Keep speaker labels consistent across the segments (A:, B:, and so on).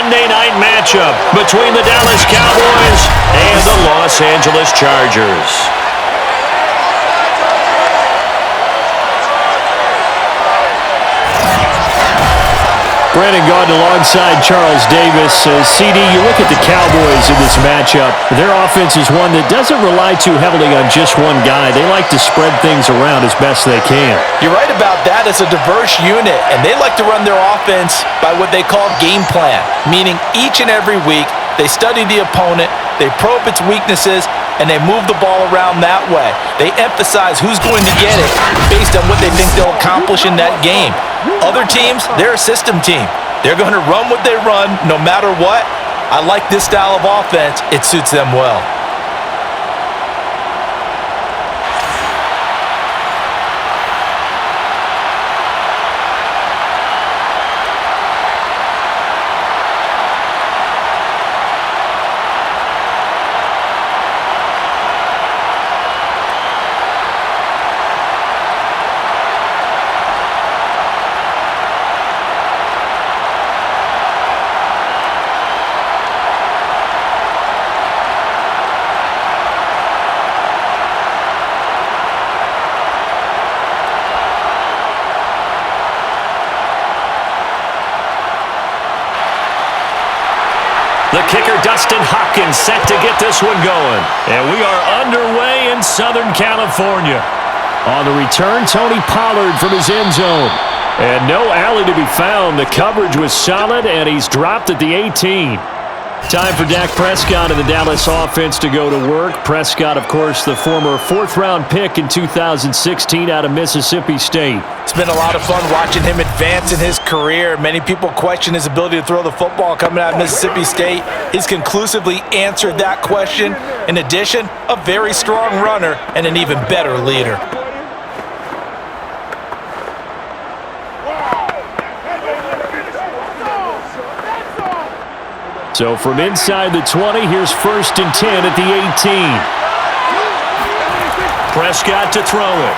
A: Monday night matchup between the Dallas Cowboys and the Los Angeles Chargers.
B: Brandon Gaudin alongside Charles Davis. CD, you look at the Cowboys in this matchup. Their offense is one that doesn't rely too heavily on just one guy. They like to spread things around as best they can.
C: You're right about that. It's a diverse unit, and they like to run their offense by what they call game plan, meaning each and every week they study the opponent, they probe its weaknesses, and they move the ball around that way. They emphasize who's going to get it based on what they think they'll accomplish in that game. Other teams, they're a system team. They're going to run what they run no matter what. I like this style of offense. It suits them well.
A: The kicker, Dustin Hopkins, set to get this one going. And we are underway in Southern California.
B: On the return, Tony Pollard from his end zone. And no alley to be found. The coverage was solid, and he's dropped at the 18. Time for Dak Prescott and the Dallas offense to go to work. Prescott, of course, the former fourth-round pick in 2016 out of Mississippi State.
C: It's been a lot of fun watching him advance in his career. Many people question his ability to throw the football coming out of Mississippi State. He's conclusively answered that question. In addition, a very strong runner and an even better leader.
B: So from inside the 20, here's 1st and 10 at the 18.
A: Prescott to throw it.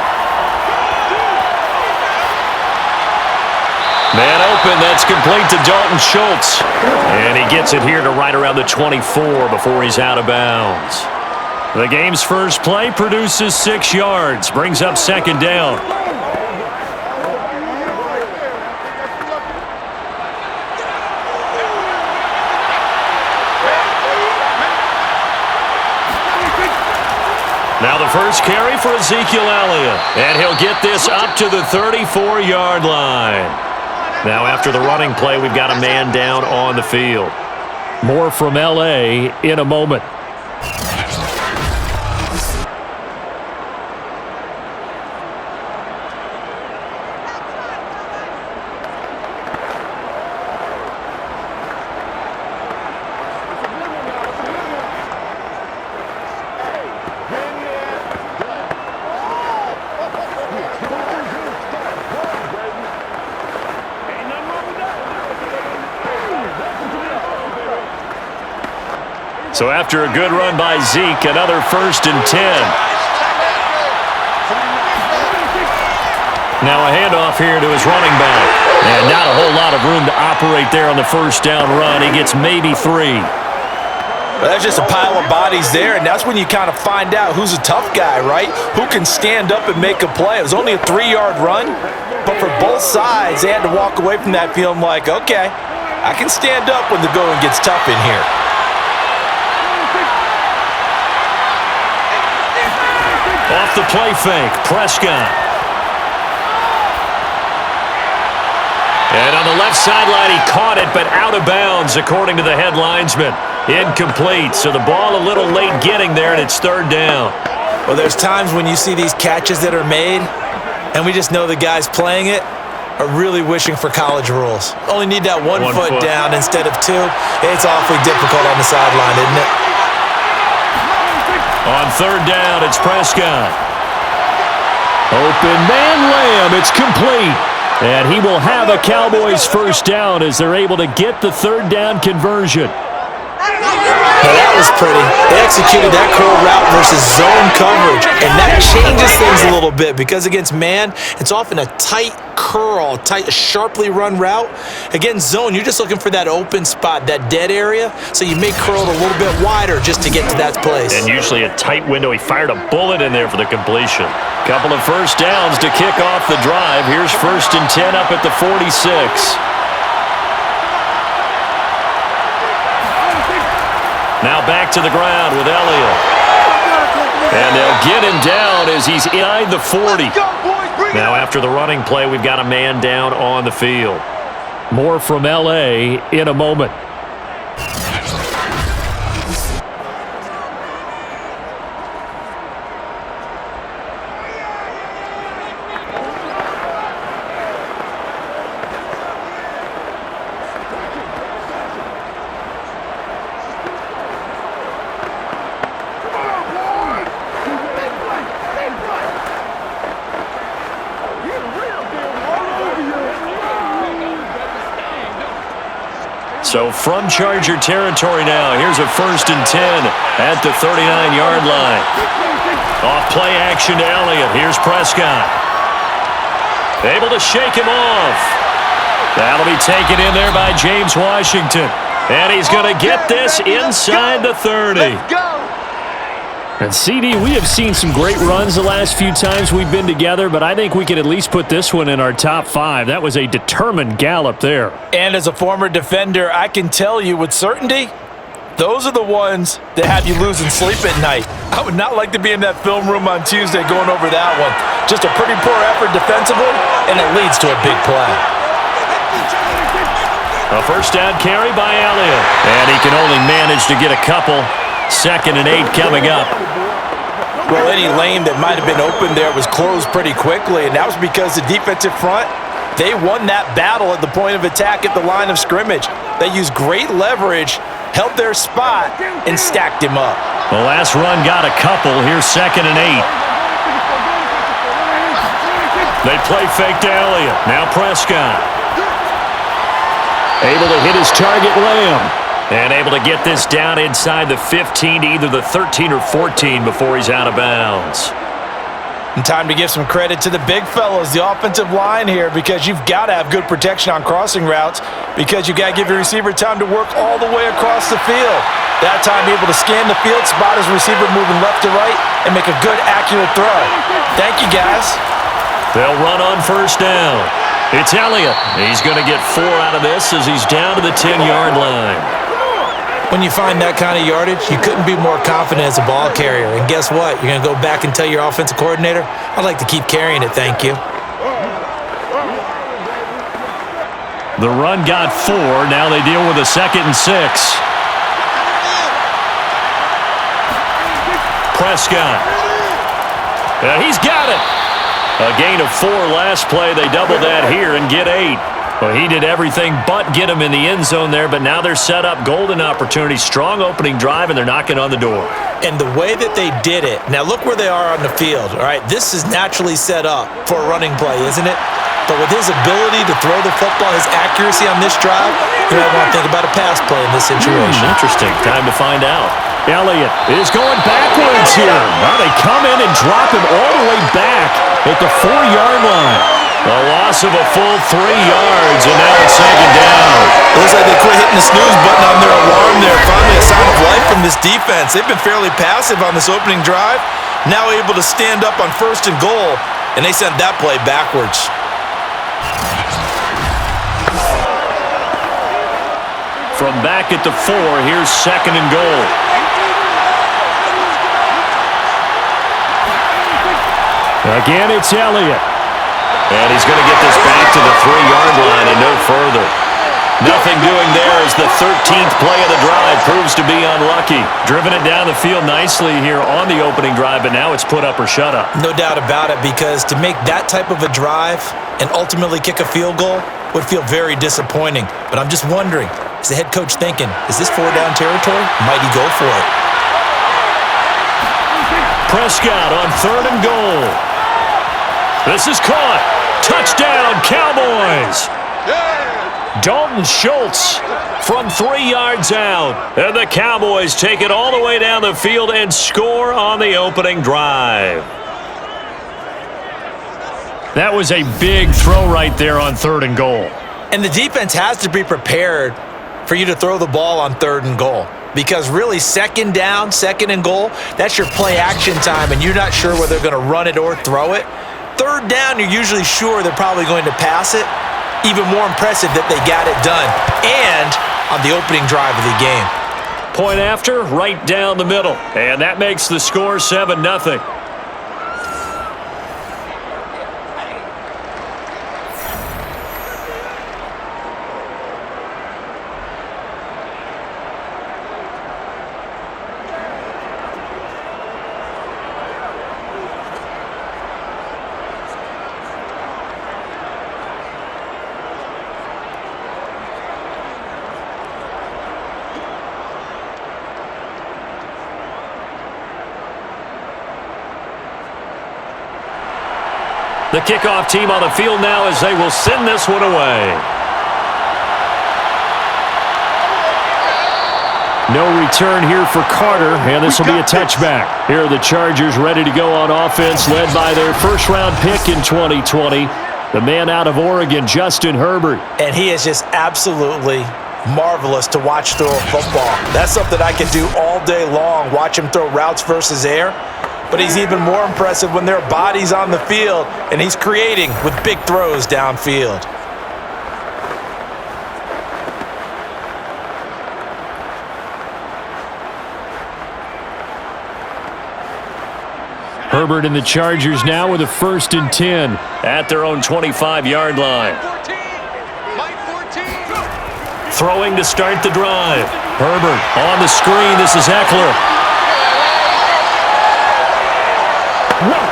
A: Man open, that's complete to Dalton Schultz. And he gets it here to right around the 24 before he's out of bounds. The game's first play produces 6 yards, brings up 2nd down. Now the first carry for Ezekiel Elliott. And he'll get this up to the 34-yard line. Now after the running play, we've got a man down on the field.
B: More from L.A. in a moment.
A: So after a good run by Zeke, another 1st and 10. Now a handoff here to his running back. And not a whole lot of room to operate there on the 1st down run. He gets maybe 3.
C: Well, that's just a pile of bodies there, and that's when you kind of find out who's a tough guy, right? Who can stand up and make a play. It was only a 3-yard run, but for both sides, they had to walk away from that feeling like, okay, I can stand up when the going gets tough in here.
A: Off the play fake, Prescott. And on the left sideline, he caught it, but out of bounds, according to the head linesman. Incomplete, so the ball a little late getting there, and it's 3rd down.
C: Well, there's times when you see these catches that are made, and we just know the guys playing it are really wishing for college rules. Only need that one foot down instead of 2. It's awfully difficult on the sideline, isn't it?
A: On 3rd down, it's Prescott.
B: Open man Lamb, it's complete. And he will have a Cowboys 1st down as they're able to get the 3rd down conversion.
C: Now that was pretty. They executed that curl route versus zone coverage, and that changes things a little bit because against man, it's often a tight curl, sharply run route. Against zone, you're just looking for that open spot, that dead area, so you may curl it a little bit wider just to get to that place.
A: And usually a tight window. He fired a bullet in there for the completion. Couple of first downs to kick off the drive. Here's 1st and 10 up at the 46. Now back to the ground with Elliott. And they'll get him down as he's inside the 40. Now after the running play, we've got a man down on the field.
B: More from L.A. in a moment.
A: So from Charger territory now, here's a 1st and 10 at the 39-yard line. Off play action to Elliott. Here's Prescott. Able to shake him off. That'll be taken in there by James Washington. And he's going to get this inside the 30.
D: Let's go.
B: And CD, we have seen some great runs the last few times we've been together, but I think we can at least put this one in our top 5. That was a determined gallop there.
C: And as a former defender, I can tell you with certainty, those are the ones that have you losing sleep at night. I would not like to be in that film room on Tuesday going over that one. Just a pretty poor effort defensively, and it leads to a big play.
A: A first down carry by Elliott. And he can only manage to get a couple. 2nd and 8 coming up.
C: Well, any lane that might have been open there was closed pretty quickly, and that was because the defensive front, they won that battle at the point of attack at the line of scrimmage. They used great leverage, held their spot, and stacked him up.
A: The last run got a couple. Here's 2nd and 8. They play fake to Elliott. Now Prescott. Able to hit his target, Lamb. And able to get this down inside the 15 to either the 13 or 14 before he's out of bounds.
C: And time to give some credit to the big fellas, the offensive line here, because you've got to have good protection on crossing routes because you've got to give your receiver time to work all the way across the field. That time, be able to scan the field, spot his receiver moving left to right, and make a good, accurate throw. Thank you, guys.
A: They'll run on 1st down. It's Elliott. He's going to get 4 out of this as he's down to the 10-yard line.
C: When you find that kind of yardage, you couldn't be more confident as a ball carrier. And guess what? You're going to go back and tell your offensive coordinator, I'd like to keep carrying it, thank you.
A: The run got 4. Now they deal with a 2nd and 6. Prescott. He's got it. A gain of 4 last play. They double that here and get 8. Well, he did everything but get him in the end zone there, but now they're set up golden opportunity, strong opening drive, and they're knocking on the door.
C: And the way that they did it, now look where they are on the field, all right? This is naturally set up for a running play, isn't it? But with his ability to throw the football, his accuracy on this drive, you might want to think about a pass play in this situation.
A: Interesting. Time to find out.
B: Elliott is going backwards here. Now they come in and drop him all the way back at the 4-yard line.
A: A loss of a full 3 yards, and now it's 2nd down.
C: Looks like they quit hitting the snooze button on their alarm there. Finally a sign of life from this defense. They've been fairly passive on this opening drive. Now able to stand up on 1st and goal, and they sent that play backwards.
A: From back at the 4, here's 2nd and goal.
B: Again, it's Elliott.
A: And he's going to get this back to the 3-yard line and no further. Nothing doing there as the 13th play of the drive proves to be unlucky. Driven it down the field nicely here on the opening drive, but now it's put up or shut up.
C: No doubt about it, because to make that type of a drive and ultimately kick a field goal would feel very disappointing. But I'm just wondering, is the head coach thinking, is this 4-down territory? Might he go for it?
A: Prescott on 3rd and goal. This is caught. Touchdown, Cowboys. Dalton Schultz from 3 yards out. And the Cowboys take it all the way down the field and score on the opening drive.
B: That was a big throw right there on 3rd and goal.
C: And the defense has to be prepared for you to throw the ball on 3rd and goal. Because really, 2nd down, 2nd and goal, that's your play action time, and you're not sure whether they're going to run it or throw it. 3rd down, you're usually sure they're probably going to pass it. Even more impressive that they got it done, and on the opening drive of the game.
A: Point after, right down the middle. And that makes the score 7-0. The kickoff team on the field now as they will send this one away.
B: No return here for Carter, and this will be a touchback. Here are the Chargers ready to go on offense, led by their first-round pick in 2020, the man out of Oregon, Justin Herbert.
C: And he is just absolutely marvelous to watch throw a football. That's something I can do all day long, watch him throw routes versus air. But he's even more impressive when there are bodies on the field, and he's creating with big throws downfield.
B: Herbert and the Chargers now with a 1st and 10.
A: At their own 25-yard line. Throwing to start the drive. Herbert on the screen. This is Eckler.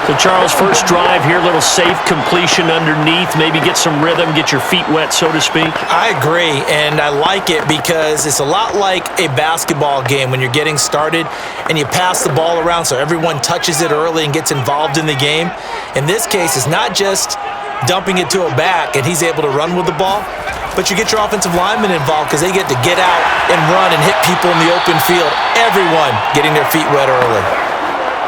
A: So, Charles, first drive here, little safe completion underneath, maybe get some rhythm, get your feet wet, so to speak.
C: I agree, and I like it because it's a lot like a basketball game when you're getting started and you pass the ball around so everyone touches it early and gets involved in the game. In this case, it's not just dumping it to a back and he's able to run with the ball, but you get your offensive linemen involved because they get to get out and run and hit people in the open field. Everyone getting their feet wet early.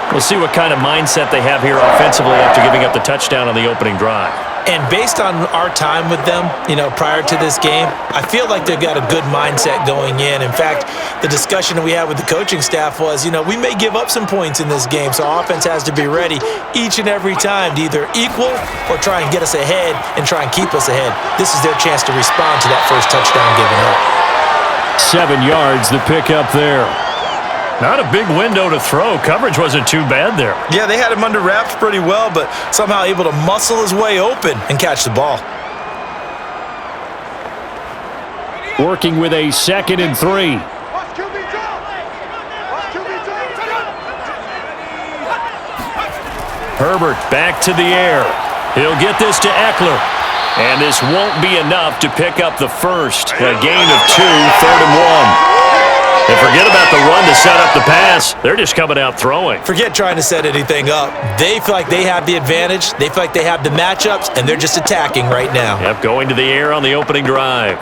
A: We'll see what kind of mindset they have here offensively after giving up the touchdown on the opening drive.
C: And based on our time with them, prior to this game, I feel like they've got a good mindset going in. In fact, the discussion that we had with the coaching staff was, we may give up some points in this game, so our offense has to be ready each and every time to either equal or try and get us ahead and try and keep us ahead. This is their chance to respond to that first touchdown given up.
B: 7 yards, the pickup there.
A: Not a big window to throw. Coverage wasn't too bad there.
C: Yeah, they had him under wraps pretty well, but somehow able to muscle his way open and catch the ball.
B: Working with a 2nd and 3.
A: Herbert back to the air. He'll get this to Eckler. And this won't be enough to pick up the first. A gain of 2, 3rd and 1. And forget about the run to set up the pass. They're just coming out throwing.
C: Forget trying to set anything up. They feel like they have the advantage. They feel like they have the matchups, and they're just attacking right now.
A: Yep, going to the air on the opening drive.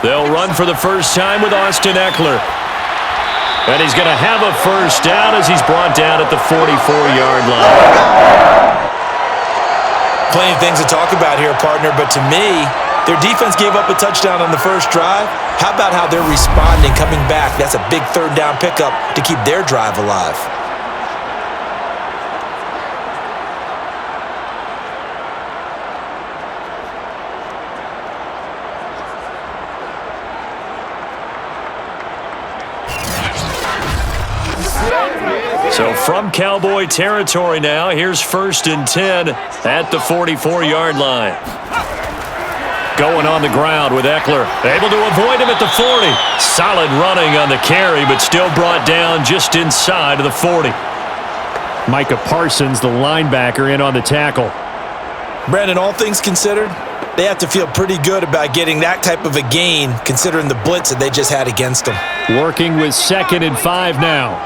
A: They'll run for the first time with Austin Eckler. And he's going to have a first down as he's brought down at the 44-yard line.
C: Plenty of things to talk about here, partner, but to me, their defense gave up a touchdown on the first drive. How about how they're responding, coming back? That's a big 3rd down pickup to keep their drive alive.
A: So from Cowboy territory now, here's 1st and 10 at the 44-yard line. Going on the ground with Eckler. Able to avoid him at the 40. Solid running on the carry, but still brought down just inside of the 40.
B: Micah Parsons, the linebacker, in on the tackle.
C: Brandon, all things considered, They have to feel pretty good about getting that type of a gain, considering the blitz that they just had against them.
B: Working with 2nd and 5 now.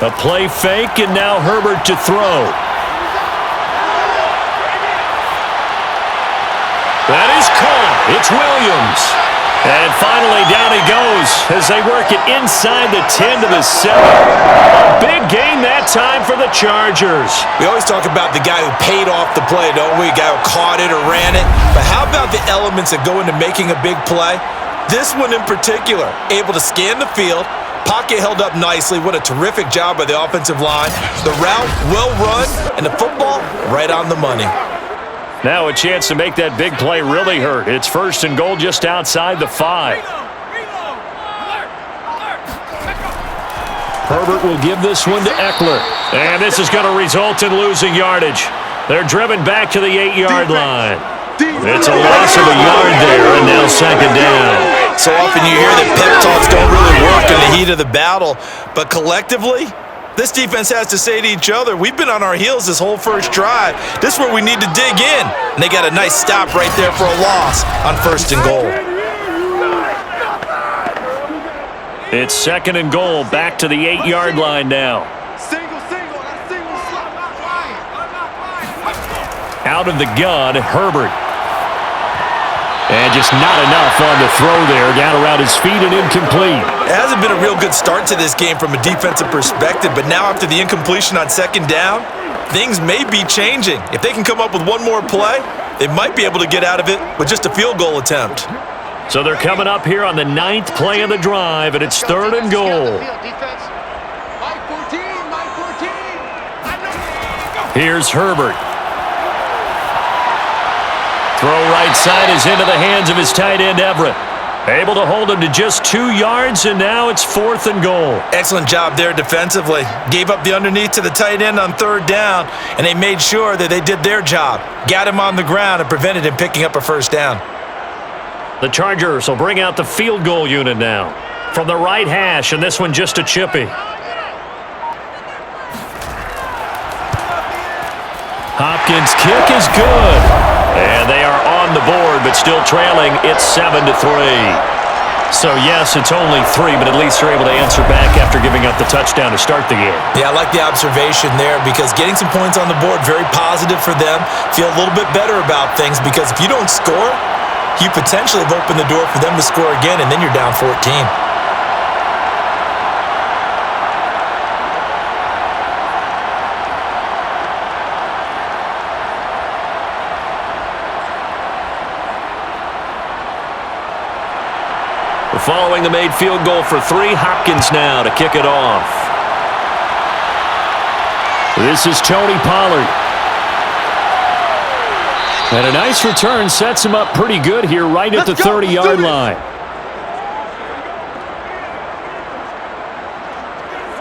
B: A play fake, and now Herbert to throw.
A: That is caught. It's Williams. And finally, down he goes as they work it inside the 10 to the 7. A big gain that time for the Chargers.
C: We always talk about the guy who paid off the play, don't we? The guy who caught it or ran it. But how about the elements that go into making a big play? This one in particular, able to scan the field, pocket held up nicely. What a terrific job by the offensive line. The route, well run, and the football, right on the money.
A: Now a chance to make that big play really hurt. It's 1st and goal just outside the 5.
B: Herbert will give this one to Eckler.
A: And this is going to result in losing yardage. They're driven back to the 8-yard line. It's a loss of a yard there, and now 2nd down.
C: So often you hear that pep talks don't really work in the heat of the battle, but collectively, this defense has to say to each other, we've been on our heels this whole first drive. This is where we need to dig in. And they got a nice stop right there for a loss on 1st and goal.
A: It's 2nd and goal, back to the 8-yard line now. Out of the gun, Herbert. And just not enough on the throw there. Down around his feet and incomplete.
C: It hasn't been a real good start to this game from a defensive perspective, but now after the incompletion on 2nd down, things may be changing. If they can come up with one more play, they might be able to get out of it with just a field goal attempt.
A: So they're coming up here on the 9th play of the drive, and it's 3rd and goal. Here's Herbert. Throw right side is into the hands of his tight end, Everett. Able to hold him to just 2 yards, and now it's 4th and goal.
C: Excellent job there defensively. Gave up the underneath to the tight end on 3rd down, and they made sure that they did their job. Got him on the ground and prevented him picking up a 1st down.
A: The Chargers will bring out the field goal unit now. From the right hash, and this one just a chippy.
B: Hopkins' kick is good.
A: And they are on the board, but still trailing. It's 7-3. So, yes, it's only 3, but at least they're able to answer back after giving up the touchdown to start the game.
C: Yeah, I like the observation there because getting some points on the board, very positive for them. Feel a little bit better about things because if you don't score, you potentially have opened the door for them to score again, and then you're down 14.
A: Following the made field goal for 3, Hopkins now to kick it off.
B: This is Tony Pollard. And a nice return sets him up pretty good here right at the 30-yard line.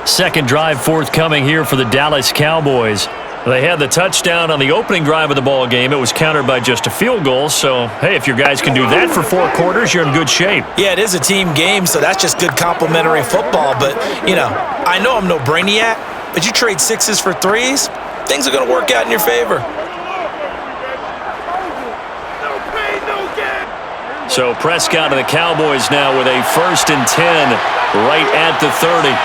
A: 2nd drive forthcoming here for the Dallas Cowboys. They had the touchdown on the opening drive of the ball game. It was countered by just a field goal. So, hey, if your guys can do that for 4 quarters, you're in good shape.
C: Yeah, it is a team game, so that's just good complimentary football. But, you know, I know I'm no brainiac, but you trade 6s for 3s, things are going to work out in your favor.
A: So Prescott and the Cowboys now with a 1st and 10 right at the 30.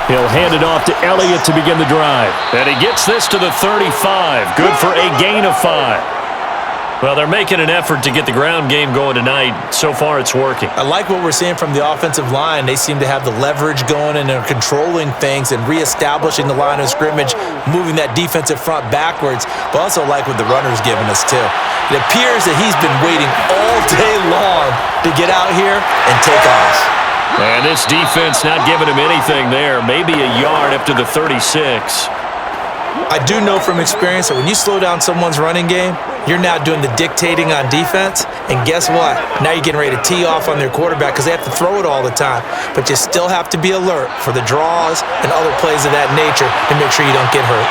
B: He'll hand it off to Elliott to begin the drive.
A: And he gets this to the 35. Good for a gain of 5. Well, they're making an effort to get the ground game going tonight. So far, it's working.
C: I like what we're seeing from the offensive line. They seem to have the leverage going and they're controlling things and reestablishing the line of scrimmage, moving that defensive front backwards, but also like what the runner's giving us, too. It appears that he's been waiting all day long to get out here and take off.
A: And this defense not giving him anything there. Maybe a yard up to the 36.
C: I do know from experience that when you slow down someone's running game, you're now doing the dictating on defense. And guess what? Now you're getting ready to tee off on their quarterback because they have to throw it all the time. But you still have to be alert for the draws and other plays of that nature to make sure you don't get hurt.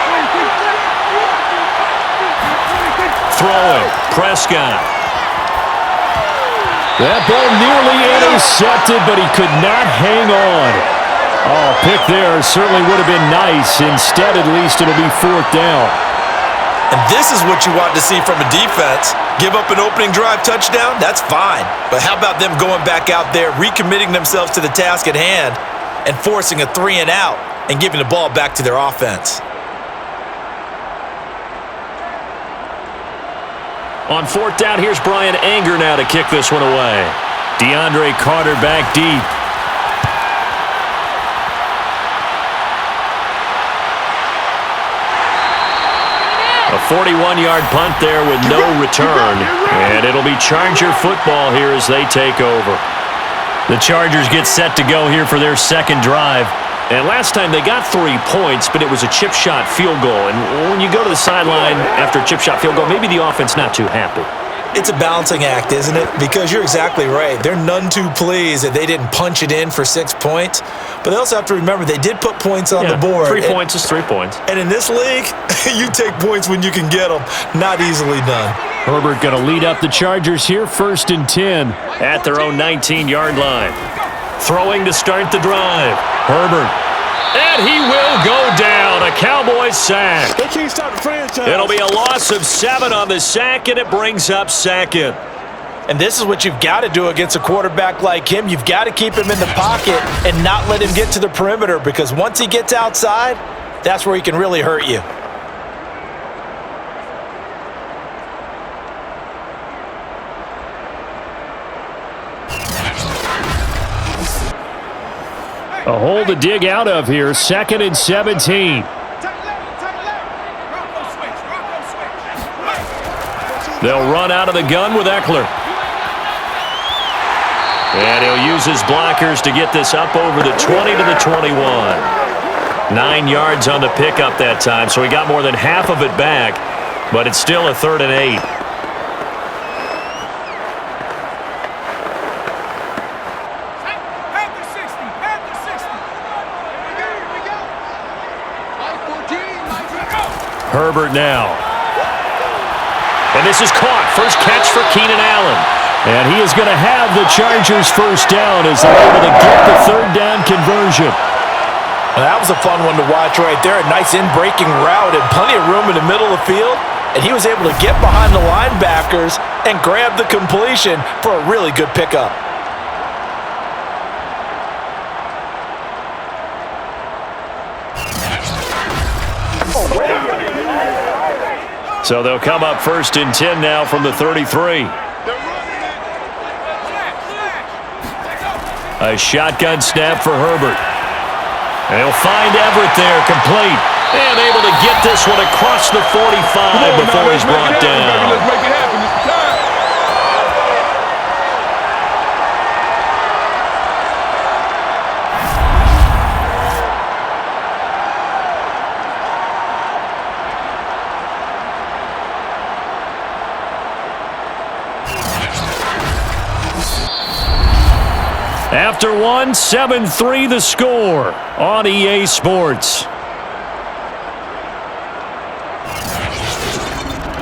A: Throwing. Prescott.
B: That ball nearly intercepted, but he could not hang on. Oh, pick there certainly would have been nice. Instead, at least, it'll be 4th down.
C: And this is what you want to see from a defense. Give up an opening drive touchdown, that's fine. But how about them going back out there, recommitting themselves to the task at hand, and forcing a 3-and-out and giving the ball back to their offense?
A: On 4th down, here's Brian Anger now to kick this one away. DeAndre Carter back deep. A 41-yard punt there with no return. And it'll be Charger football here as they take over. The Chargers get set to go here for their second drive. And last time they got 3 points, but it was a chip shot field goal. And when you go to the sideline after a chip shot field goal, maybe the offense not too happy.
C: It's a balancing act, isn't it? Because you're exactly right. They're none too pleased that they didn't punch it in for 6 points. But they also have to remember they did put points on the board.
A: 3 points is 3 points.
C: And in this league, you take points when you can get them. Not easily done.
B: Herbert going to lead up the Chargers here, 1st and 10.
A: At their own 19-yard line. Throwing to start the drive. Herbert. And he will go down. A Cowboys sack.
D: They can't stop the franchise.
A: It'll be a loss of 7 on the sack, and it brings up 2nd.
C: And this is what you've got to do against a quarterback like him. You've got to keep him in the pocket and not let him get to the perimeter, because once he gets outside, that's where he can really hurt you.
B: A hole to dig out of here, 2nd and 17.
A: They'll run out of the gun with Eckler. And he'll use his blockers to get this up over the 20 to the 21. 9 yards on the pickup that time, so he got more than half of it back, but it's still a 3rd and 8. Herbert now. And this is caught. First catch for Keenan Allen.
B: And he is going to have the Chargers first down as they're able to get the 3rd down conversion.
C: Well, that was a fun one to watch right there. A nice in-breaking route and plenty of room in the middle of the field. And he was able to get behind the linebackers and grab the completion for a really good pickup.
A: So they'll come up 1st and 10 now from the 33. A shotgun snap for Herbert. And he'll find Everett there, complete. And able to get this one across the 45 before he's brought down.
D: Let's make it happen. It's time.
B: After one, 7-3 the score on EA Sports.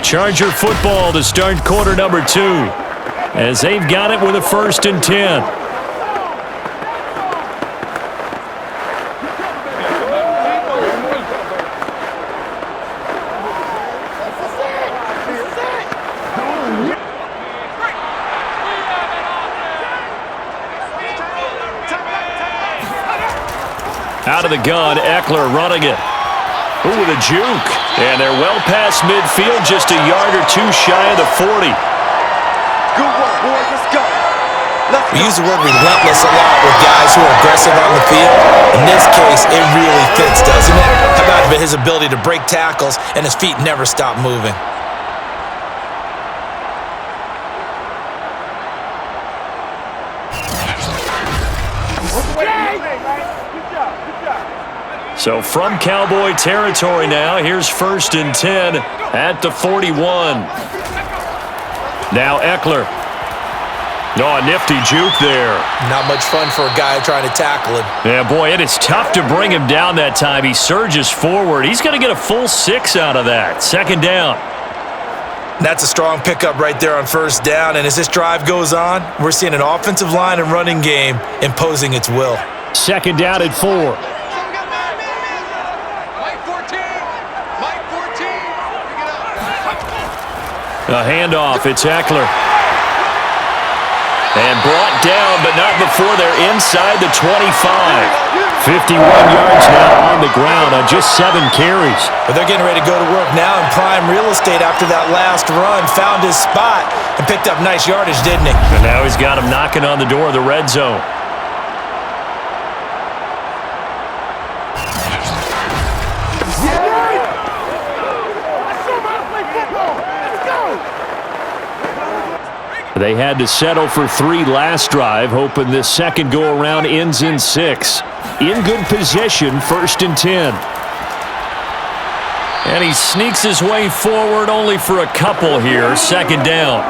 B: Charger football to start quarter number 2 as they've got it with a 1st and 10. Out of the gun, Eckler running it. Ooh, with a juke. And they're well past midfield, just a yard or 2 shy of the 40.
D: Good work, boys. Let's go.
C: We use the word relentless a lot with guys who are aggressive on the field. In this case, it really fits, doesn't it? How about his ability to break tackles and his feet never stop moving?
A: So from Cowboy territory now, here's 1st and 10 at the 41. Now Eckler. Oh, a nifty juke there.
C: Not much fun for a guy trying to tackle him.
A: Yeah, boy, it is tough to bring him down that time. He surges forward. He's going to get a full 6 out of that. 2nd down.
C: That's a strong pickup right there on 1st down. And as this drive goes on, we're seeing an offensive line and running game imposing its will.
B: Second down at 4. A handoff. It's Eckler. And brought down, but not before they're inside the 25. 51 yards now on the ground on just 7 carries.
C: But they're getting ready to go to work now in prime real estate after that last run. Found his spot and picked up nice yardage, didn't he?
B: And now he's got him knocking on the door of the red zone. They had to settle for 3 last drive, hoping this second go-around ends in 6. In good position, 1st and 10.
A: And he sneaks his way forward only for a couple here. Second down.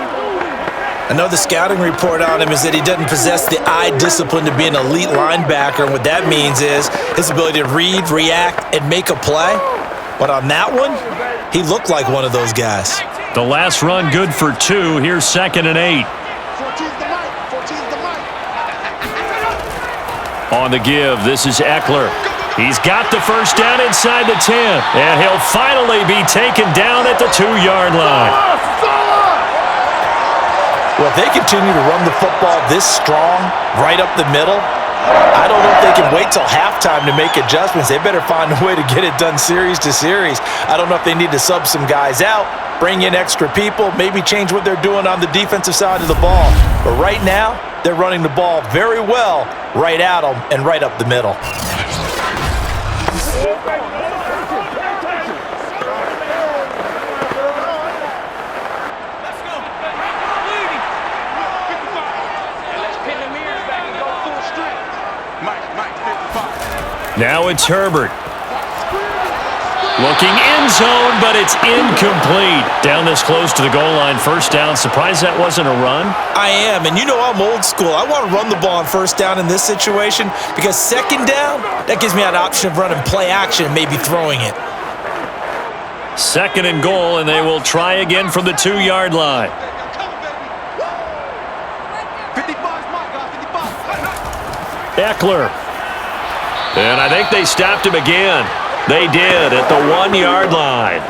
C: Another scouting report on him is that he doesn't possess the eye discipline to be an elite linebacker. And what that means is his ability to read, react, and make a play. But on that one, he looked like one of those guys.
A: The last run good for 2. Here's 2nd and 8. On the give, this is Eckler. He's got the first down inside the 10. And he'll finally be taken down at the 2-yard line.
C: Well, if they continue to run the football this strong, right up the middle, I don't know if they can wait till halftime to make adjustments. They better find a way to get it done series to series. I don't know if they need to sub some guys out, bring in extra people, maybe change what they're doing on the defensive side of the ball. But right now, they're running the ball very well right at them and right up the middle.
A: Now it's Herbert. Looking end zone, but it's incomplete. Down this close to the goal line, first down. Surprised that wasn't a run?
C: I am, and you know I'm old school. I want to run the ball on first down in this situation because second down, that gives me an option of running play action and maybe throwing it.
A: 2nd and goal, and they will try again from the 2-yard line. Eckler. And I think they stopped him again. They did at the 1-yard line.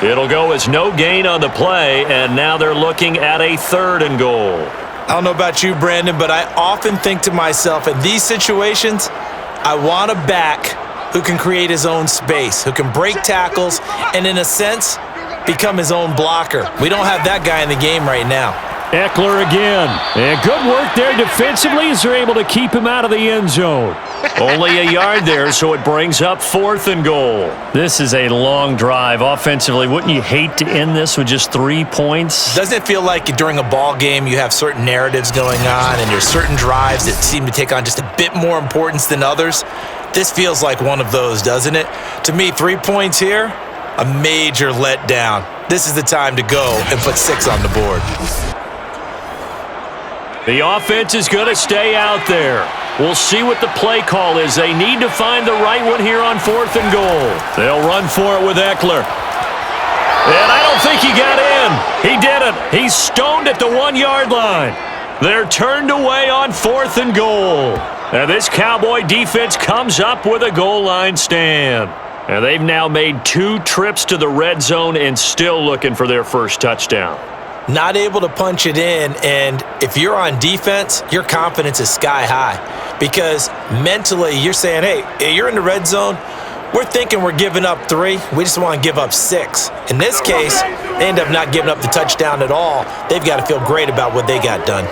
A: It'll go as no gain on the play, and now they're looking at a 3rd and goal.
C: I don't know about you, Brandon, but I often think to myself, in these situations, I want a back who can create his own space, who can break tackles, and in a sense, become his own blocker. We don't have that guy in the game right now.
B: Eckler again. And good work there defensively as they're able to keep him out of the end zone.
A: Only a yard there, so it brings up 4th and goal. This is a long drive offensively. Wouldn't you hate to end this with just 3 points?
C: Doesn't it feel like during a ball game you have certain narratives going on and there's certain drives that seem to take on just a bit more importance than others? This feels like one of those, doesn't it? To me, 3 points here, a major letdown. This is the time to go and put 6 on the board.
A: The offense is going to stay out there. We'll see what the play call is. They need to find the right one here on 4th and goal. They'll run for it with Eckler. And I don't think he got in. He didn't. He's stoned at the 1-yard line. They're turned away on 4th and goal. And this Cowboy defense comes up with a goal line stand. And they've now made 2 trips to the red zone and still looking for their first touchdown.
C: Not able to punch it in, and if you're on defense, your confidence is sky high because mentally you're saying, hey, you're in the red zone, we're thinking we're giving up 3, we just want to give up 6. In this case, they end up not giving up the touchdown at all. They've got to feel great about what they got done.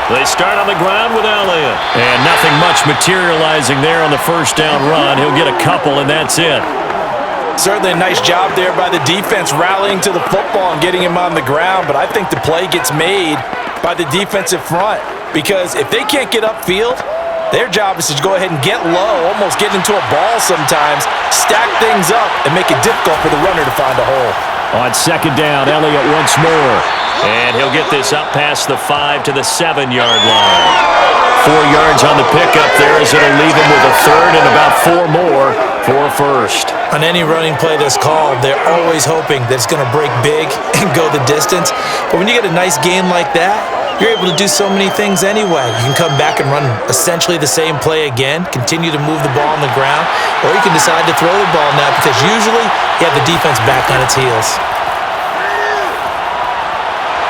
A: They start on the ground with Elliott. And nothing much materializing there on the first down run. He'll get a couple, and that's it.
C: Certainly a nice job there by the defense rallying to the football and getting him on the ground, but I think the play gets made by the defensive front because if they can't get upfield, their job is to go ahead and get low, almost get into a ball sometimes, stack things up, and make it difficult for the runner to find a hole.
B: On second down, Elliott once more.
A: And he'll get this up past the 5 to the 7-yard line. 4 yards on the pickup there as it'll leave him with a third and about 4 more for a first.
C: On any running play that's called, they're always hoping that it's going to break big and go the distance. But when you get a nice gain like that, you're able to do so many things anyway. You can come back and run essentially the same play again, continue to move the ball on the ground, or you can decide to throw the ball now because usually you have the defense back on its heels.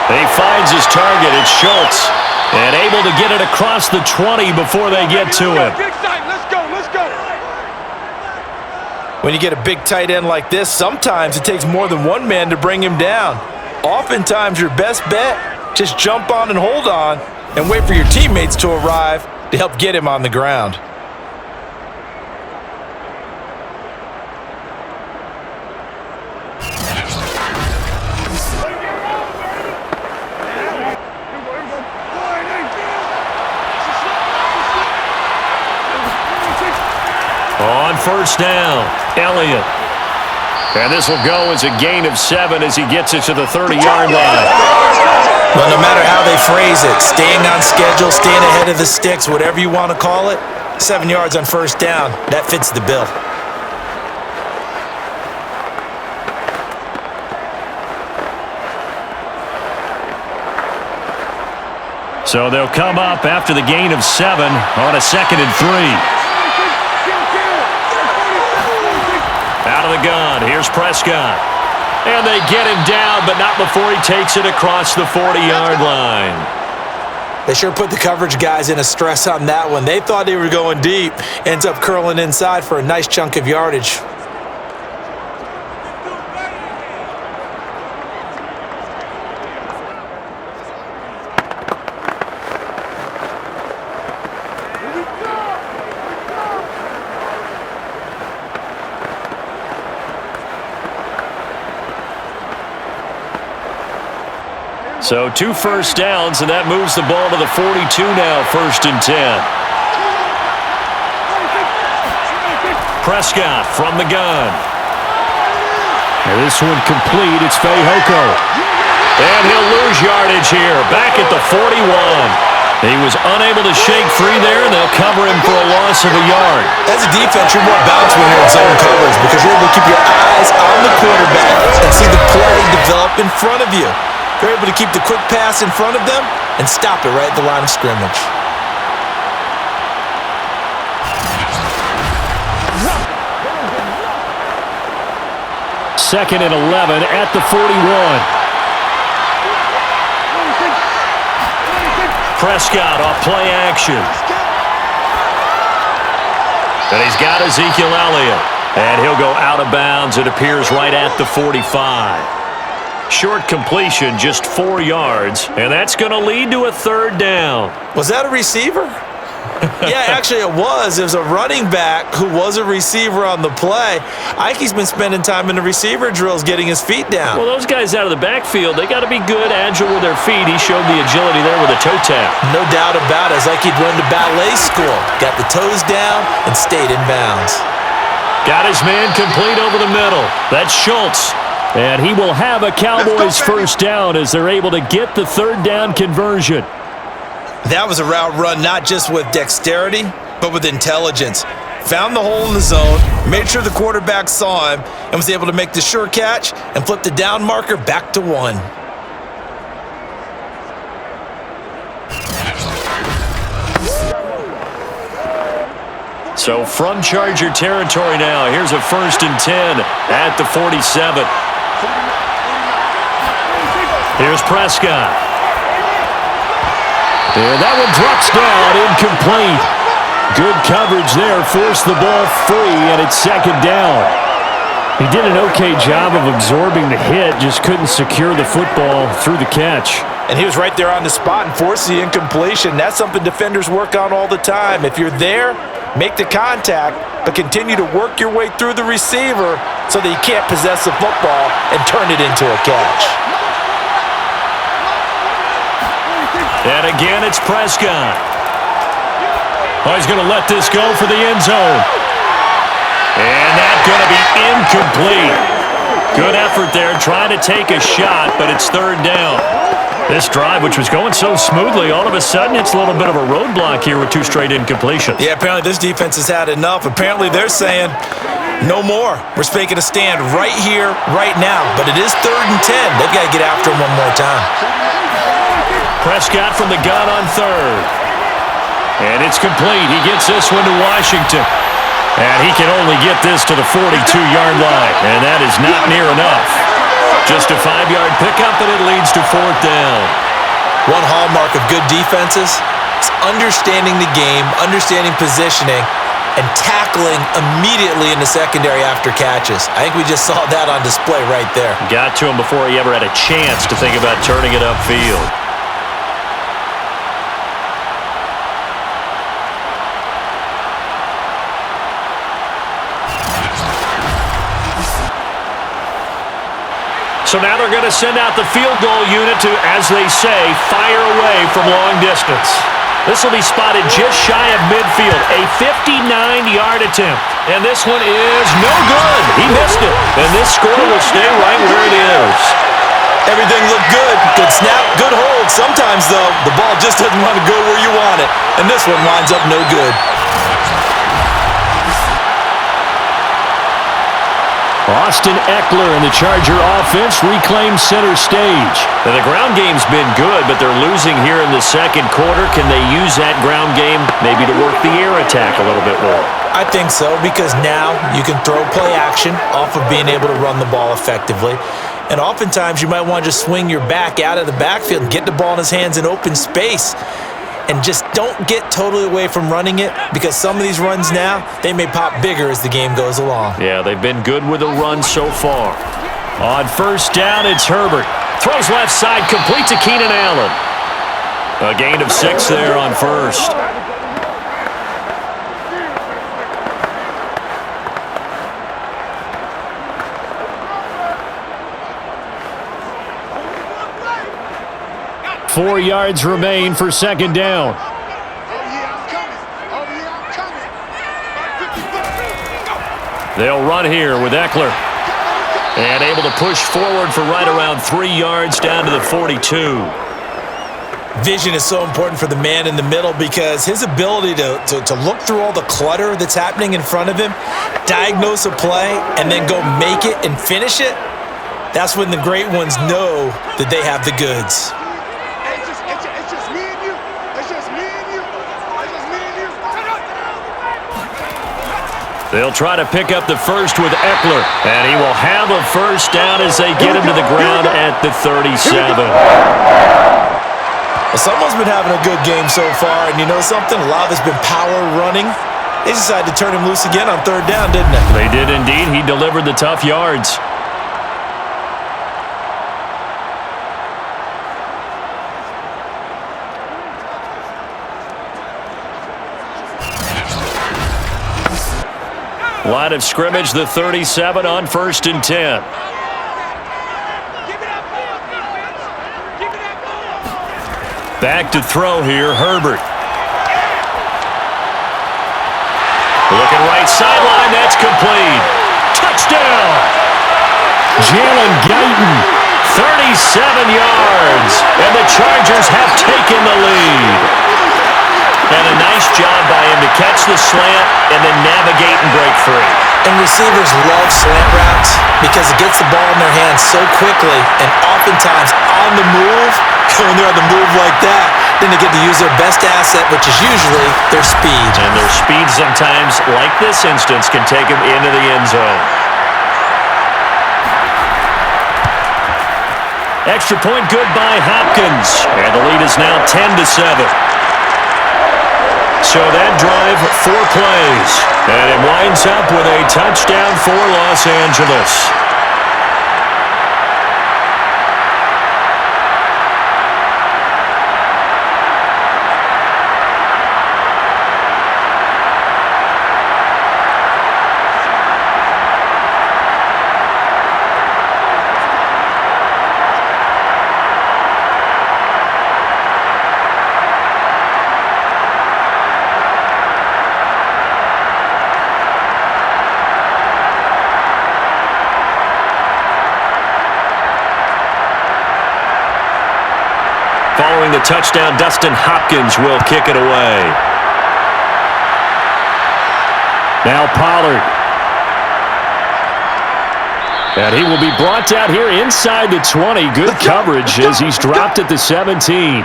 A: He finds his target. It's Schultz. And able to get it across the 20 before they get to him.
D: Let's go, let's go.
C: When you get a big tight end like this, sometimes it takes more than one man to bring him down. Oftentimes your best bet, just jump on and hold on and wait for your teammates to arrive to help get him on the ground.
A: On first down, Elliott. And this will go as a gain of 7 as he gets it to the 30-yard line.
C: Well, no matter how they phrase it, staying on schedule, staying ahead of the sticks, whatever you want to call it, 7 yards on first down, that fits the bill.
A: So they'll come up after the gain of 7 on a 2nd and 3. Out of the gun, here's Prescott. And they get him down, but not before he takes it across the 40-yard line.
C: They sure put the coverage guys in a stress on that one. They thought they were going deep. Ends up curling inside for a nice chunk of yardage.
A: So 2 first downs, and that moves the ball to the 42 now, 1st and 10. Prescott from the gun.
B: And this one complete. It's Fehoko.
A: And he'll lose yardage here, back at the 41. He was unable to shake free there, and they'll cover him for a loss of a yard.
C: As a defense, you're more balanced when you're in zone coverage because you're able to keep your eyes on the quarterback and see the play develop in front of you. You're able to keep the quick pass in front of them and stop it right at the line of scrimmage.
B: Second and 11 at the 41.
A: Prescott off play action. And he's got Ezekiel Elliott. And he'll go out of bounds, it appears, right at the 45. Short completion, just 4 yards, and that's going to lead to a 3rd down.
C: Was that a receiver? Yeah, actually it was. It was a running back who was a receiver on the play. Ike's been spending time in the receiver drills getting his feet down.
A: Well, those guys out of the backfield, they got to be good, agile with their feet. He showed the agility there with a toe tap.
C: No doubt about it. It's like he'd run to ballet school. Got the toes down and stayed in bounds.
A: Got his man complete over the middle. That's Schultz.
B: And he will have a Cowboys first down as they're able to get the 3rd down conversion.
C: That was a route run not just with dexterity, but with intelligence. Found the hole in the zone, made sure the quarterback saw him, and was able to make the sure catch and flip the down marker back to 1.
A: So from Charger territory now, here's a 1st and 10 at the 47. Here's Prescott.
B: And that one drops down, incomplete. Good coverage there, forced the ball free, and it's 2nd down. He did an okay job of absorbing the hit, just couldn't secure the football through the catch.
C: And he was right there on the spot and forced the incompletion. That's something defenders work on all the time. If you're there, make the contact, but continue to work your way through the receiver so that you can't possess the football and turn it into a catch.
A: And again, it's Prescott. Oh, he's going to let this go for the end zone. And that's going to be incomplete. Good effort there, trying to take a shot, but it's third down. This drive, which was going so smoothly, all of a sudden it's a little bit of a roadblock here with 2 straight incompletions.
C: Yeah, apparently this defense has had enough. Apparently they're saying, no more. We're making a stand right here, right now. But it is 3rd and 10. They've got to get after him one more time.
A: Prescott from the gun on 3rd. And it's complete. He gets this one to Washington. And he can only get this to the 42-yard line. And that is not near enough. Just a 5-yard pickup, and it leads to 4th down.
C: One hallmark of good defenses is understanding the game, understanding positioning, and tackling immediately in the secondary after catches. I think we just saw that on display right there.
A: Got to him before he ever had a chance to think about turning it upfield. So now they're going to send out the field goal unit to, as they say, fire away from long distance. This will be spotted just shy of midfield, a 59-yard attempt. And this one is no good. He missed it. And this score will stay right where it is.
C: Everything looked good. Good snap, good hold. Sometimes, though, the ball just doesn't want to go where you want it. And this one winds up no good.
B: Austin Eckler and the Charger offense reclaims center stage.
A: Now, the ground game's been good, but they're losing here in the second quarter. Can they use that ground game maybe to work the air attack a little bit more?
C: I think so, because now you can throw play action off of being able to run the ball effectively. And oftentimes you might want to just swing your back out of the backfield and get the ball in his hands in open space. And just don't get totally away from running it, because some of these runs now, they may pop bigger as the game goes along.
A: Yeah, they've been good with the run so far. On 1st down, it's Herbert. Throws left side, complete to Keenan Allen. A gain of 6 there on 1st.
B: Four yards remain for 2nd down.
A: They'll run here with Eckler. And able to push forward for right around 3 yards down to the 42.
C: Vision is so important for the man in the middle, because his ability to look through all the clutter that's happening in front of him, diagnose a play, and then go make it and finish it, that's when the great ones know that they have the goods.
A: They'll try to pick up the first with Eckler, and he will have a 1st down as they get him to the ground at the 37.
C: Well, someone's been having a good game so far, and you know something? A lot of it's been power running. They decided to turn him loose again on 3rd down, didn't they?
A: They did indeed. He delivered the tough yards. Line of scrimmage, the 37 on 1st and 10. Back to throw here, Herbert. Looking right sideline, that's complete. Touchdown!
B: Jalen Guyton,
A: 37 yards, and the Chargers have taken the lead. And a nice job by him to catch the slant and then navigate and break free.
C: And receivers love slant routes because it gets the ball in their hands so quickly, and oftentimes on the move. When they're on the move like that, then they get to use their best asset, which is usually their speed.
A: And their speed sometimes, like this instance, can take them into the end zone. Extra point good by Hopkins. And the lead is now 10-7. So that drive, 4 plays. And it winds up with a touchdown for Los Angeles. touchdown. Dustin Hopkins will kick it away.
B: Now Pollard. And he will be brought down here inside the 20. Good coverage as he's dropped at the 17.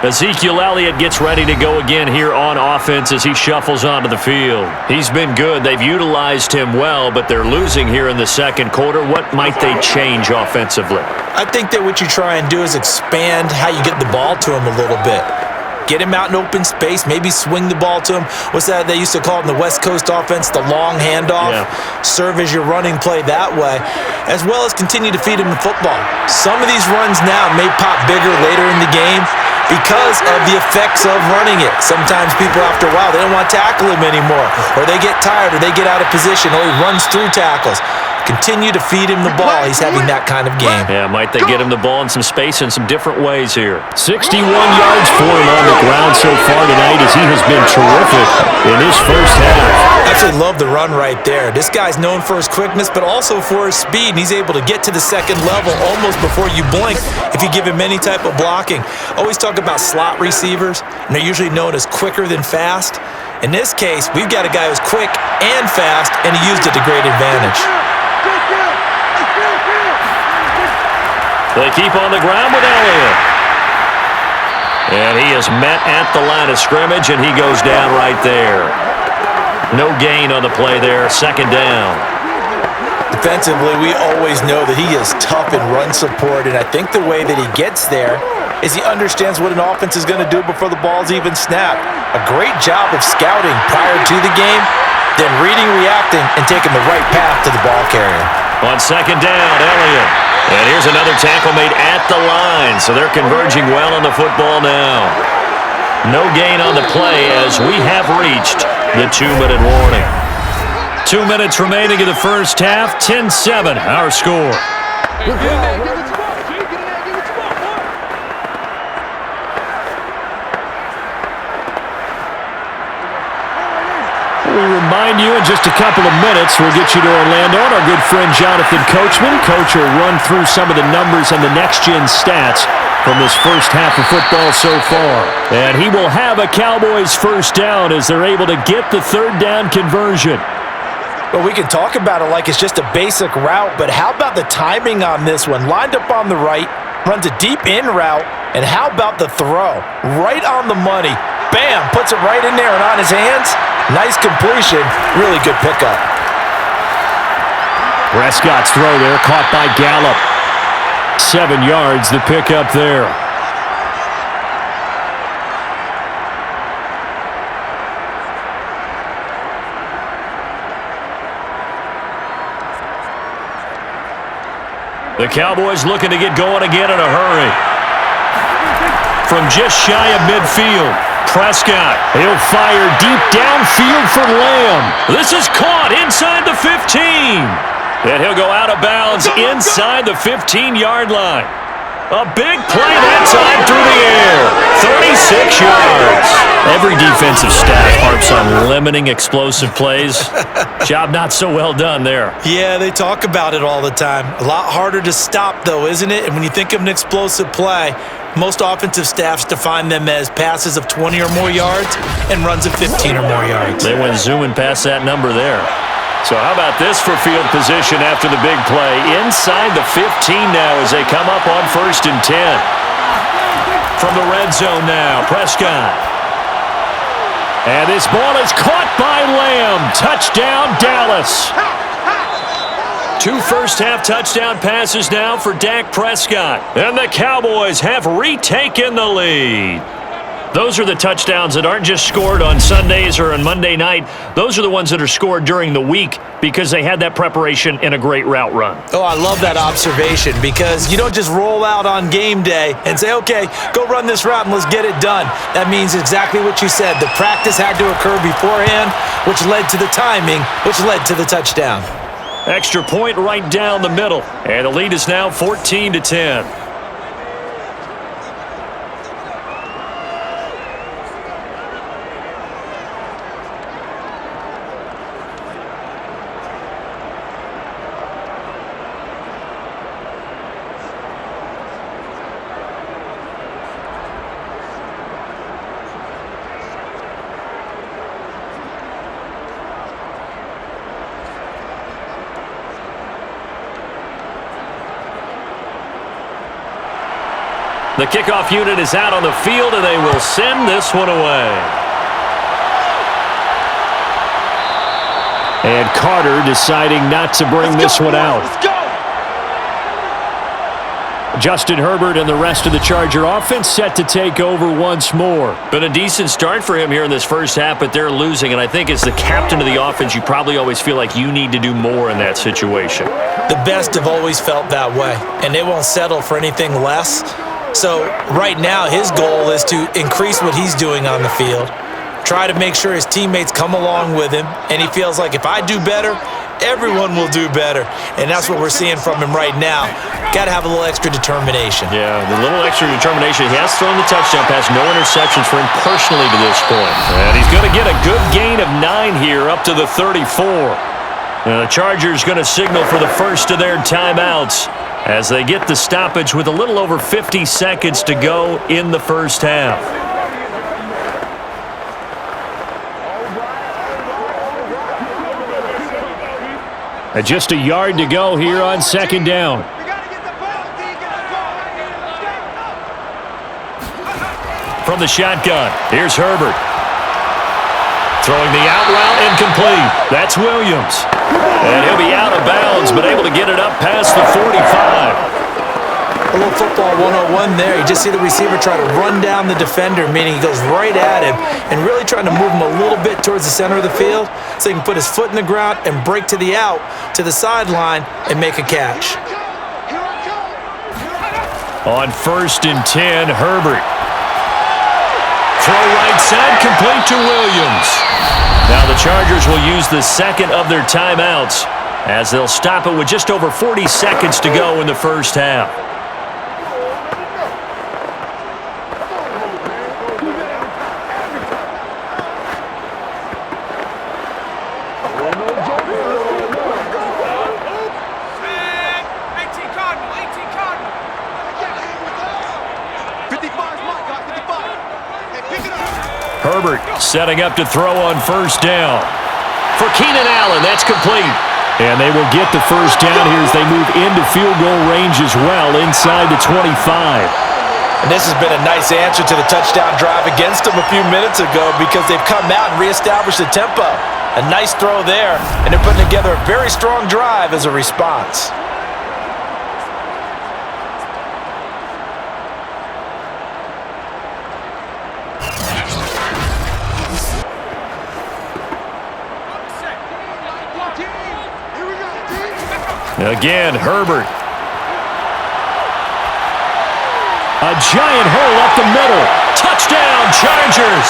A: Ezekiel Elliott gets ready to go again here on offense as he shuffles onto the field. He's been good. They've utilized him well, but they're losing here in the second quarter. What might they change offensively?
C: I think that what you try and do is expand how you get the ball to him a little bit. Get him out in open space, maybe swing the ball to him. What's that they used to call it in the West Coast offense, the long handoff? Yeah. Serve as your running play that way, as well as continue to feed him the football. Some of these runs now may pop bigger later in the game because of the effects of running it. Sometimes people, after a while, they don't want to tackle him anymore, or they get tired, or they get out of position, or he runs through tackles. Continue to feed him the ball. He's having that kind of game.
A: Yeah, might they get him the ball in some space in some different ways here.
B: 61 yards for him on the ground so far tonight as he has been terrific in his first half.
C: I actually love the run right there. This guy's known for his quickness, but also for his speed, and he's able to get to the second level almost before you blink if you give him any type of blocking. Always talk about slot receivers, and they're usually known as quicker than fast. In this case, we've got a guy who's quick and fast, and he used it to great advantage.
A: They keep on the ground with Elliott. And he is met at the line of scrimmage, and he goes down right there. No gain on the play there, second down.
C: Defensively, we always know that he is tough in run support, and I think the way that he gets there is he understands what an offense is going to do before the ball's even snapped. A great job of scouting prior to the game, then reading, reacting, and taking the right path to the ball carrier.
A: On second down, Elliott. And here's another tackle made at the line, so they're converging well on the football now. No gain on the play as we have reached the 2-minute warning. 2 minutes remaining in the first half, 10-7, our score.
B: We remind you in just a couple of minutes, we'll get you to Orlando and our good friend Jonathan Coachman. Coach will run through some of the numbers and the next-gen stats from this first half of football so far. And he will have a Cowboys first down as they're able to get the third down conversion.
C: Well, we can talk about it like it's just a basic route, but how about the timing on this one? Lined up on the right, runs a deep in route, and how about the throw? Right on the money. Bam! Puts it right in there and on his hands. Nice completion. Really good pickup.
B: Prescott's throw there caught by Gallup. 7 yards, the pickup there.
A: The Cowboys looking to get going again in a hurry. From just shy of midfield, Prescott.
B: He'll fire deep downfield for Lamb.
A: This is caught inside the 15. And he'll go out of bounds inside the 15-yard line. A big play that time through the air. 36 yards.
B: Every defensive staff harps on limiting explosive plays. Job not so well done there.
C: Yeah, they talk about it all the time. A lot harder to stop, though, isn't it? And when you think of an explosive play, most offensive staffs define them as passes of 20 or more yards and runs of 15 or more yards.
B: They went zooming past that number there.
A: So how about this for field position after the big play? Inside the 15 now as they come up on 1st and 10. From the red zone now, Prescott.
B: And this ball is caught by Lamb. Touchdown, Dallas.
A: 2 first-half touchdown passes now for Dak Prescott. And the Cowboys have retaken the lead. Those are the touchdowns that aren't just scored on Sundays or on Monday night. Those are the ones that are scored during the week because they had that preparation in a great route run.
C: Oh, I love that observation because you don't just roll out on game day and say, okay, go run this route and let's get it done. That means exactly what you said. The practice had to occur beforehand, which led to the timing, which led to the touchdown.
A: Extra point right down the middle. And the lead is now 14-10. The kickoff unit is out on the field, and they will send this one away.
B: And Carter deciding not to bring this one out.
D: Let's go.
B: Justin Herbert and the rest of the Charger offense set to take over once more.
A: Been a decent start for him here in this first half, but they're losing. And I think as the captain of the offense, you probably always feel like you need to do more in that situation.
C: The best have always felt that way, and they won't settle for anything less. So right now, his goal is to increase what he's doing on the field, try to make sure his teammates come along with him, and he feels like if I do better, everyone will do better. And that's what we're seeing from him right now. Got to have a little extra determination.
A: Yeah, the little extra determination. He has thrown the touchdown pass, no interceptions for him personally to this point. And he's going to get a good gain of 9 here up to the 34. And the Chargers going to signal for the first of their timeouts as they get the stoppage with a little over 50 seconds to go in the first half.
B: And just a yard to go here on second down.
A: From the shotgun, here's Herbert. Throwing the out route incomplete. That's Williams. And he'll be out of bounds, but able to get it up past the 45.
C: A little football 101 there. You just see the receiver try to run down the defender, meaning he goes right at him and really trying to move him a little bit towards the center of the field so he can put his foot in the ground and break to the out, to the sideline, and make a catch.
A: On 1st and 10, Herbert. Throw right side, complete to Williams. Now the Chargers will use the second of their timeouts as they'll stop it with just over 40 seconds to go in the first half. Herbert setting up to throw on 1st down. For Keenan Allen, that's complete.
B: And they will get the first down here as they move into field goal range as well, inside the 25.
C: And this has been a nice answer to the touchdown drive against them a few minutes ago because they've come out and reestablished the tempo. A nice throw there, and they're putting together a very strong drive as a response.
A: Again, Herbert.
B: A giant hole up the middle.
A: Touchdown, Chargers.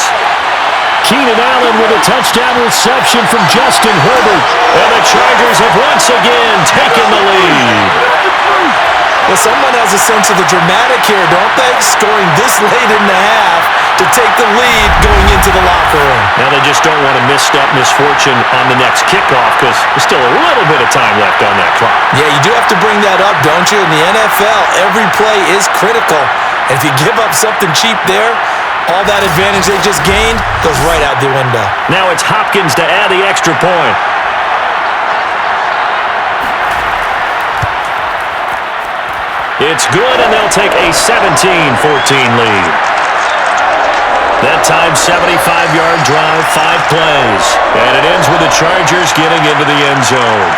B: Keenan Allen with a touchdown reception from Justin Herbert.
A: And the Chargers have once again taken the lead.
C: Well, someone has a sense of the dramatic here, don't they? Scoring this late in the half to take the lead going into the locker room.
A: Now they just don't want to misfortune on the next kickoff because there's still a little bit of time left on that clock.
C: Yeah, you do have to bring that up, don't you? In the NFL, every play is critical. And if you give up something cheap there, all that advantage they just gained goes right out the window.
A: Now it's Hopkins to add the extra point. It's good, and they'll take a 17-14 lead. That time, 75-yard drive, 5 plays. And it ends with the Chargers getting into the end zone.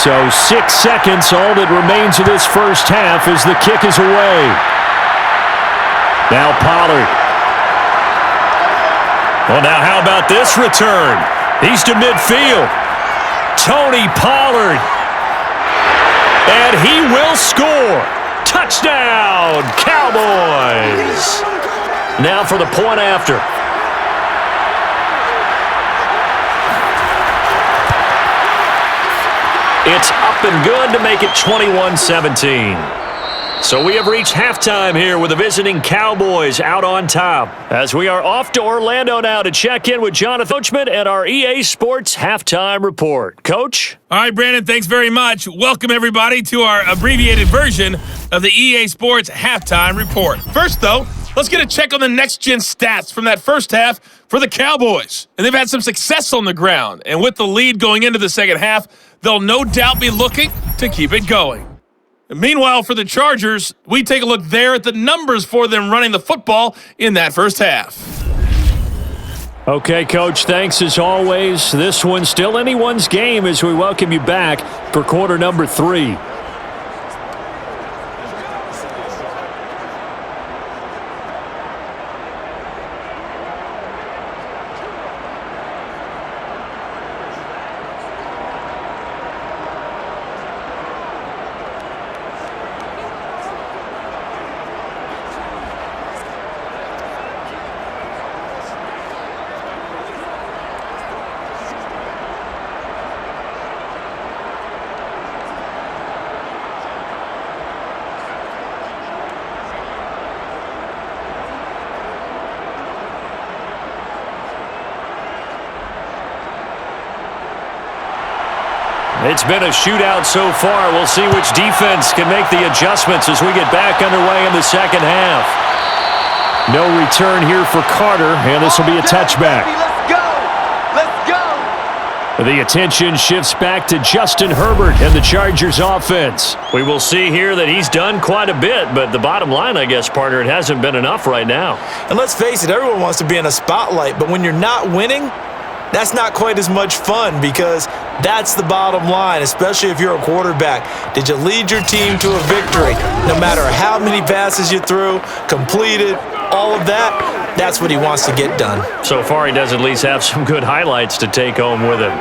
B: So 6 seconds, all that remains of this first half as the kick is away. Now Pollard.
A: Well, now how about this return? He's to midfield. Tony Pollard. And he will score. Touchdown, Cowboys. Now for the point after. It's up and good to make it 21-17. So we have reached halftime here with the visiting Cowboys out on top. As we are off to Orlando now to check in with Jonathan Coachman and our EA Sports Halftime Report. Coach?
E: All right, Brandon, thanks very much. Welcome, everybody, to our abbreviated version of the EA Sports Halftime Report. First, though, let's get a check on the next-gen stats from that first half for the Cowboys. And they've had some success on the ground. And with the lead going into the second half, they'll no doubt be looking to keep it going. Meanwhile, for the Chargers, we take a look there at the numbers for them running the football in that first half.
B: Okay, Coach, thanks as always. This one's still anyone's game as we welcome you back for quarter number 3. It's been a shootout so far. We'll see which defense can make the adjustments as we get back underway in the second half. No return here for Carter, and this will be a touchback.
D: Let's go! Let's go!
B: The attention shifts back to Justin Herbert and the Chargers offense.
A: We will see here that he's done quite a bit, but the bottom line, I guess, partner, it hasn't been enough right now.
C: And let's face it, everyone wants to be in a spotlight, but when you're not winning, that's not quite as much fun because that's the bottom line, especially if you're a quarterback. Did you lead your team to a victory? No matter how many passes you threw, completed, all of that, that's what he wants to get done.
A: So far, he does at least have some good highlights to take home with him.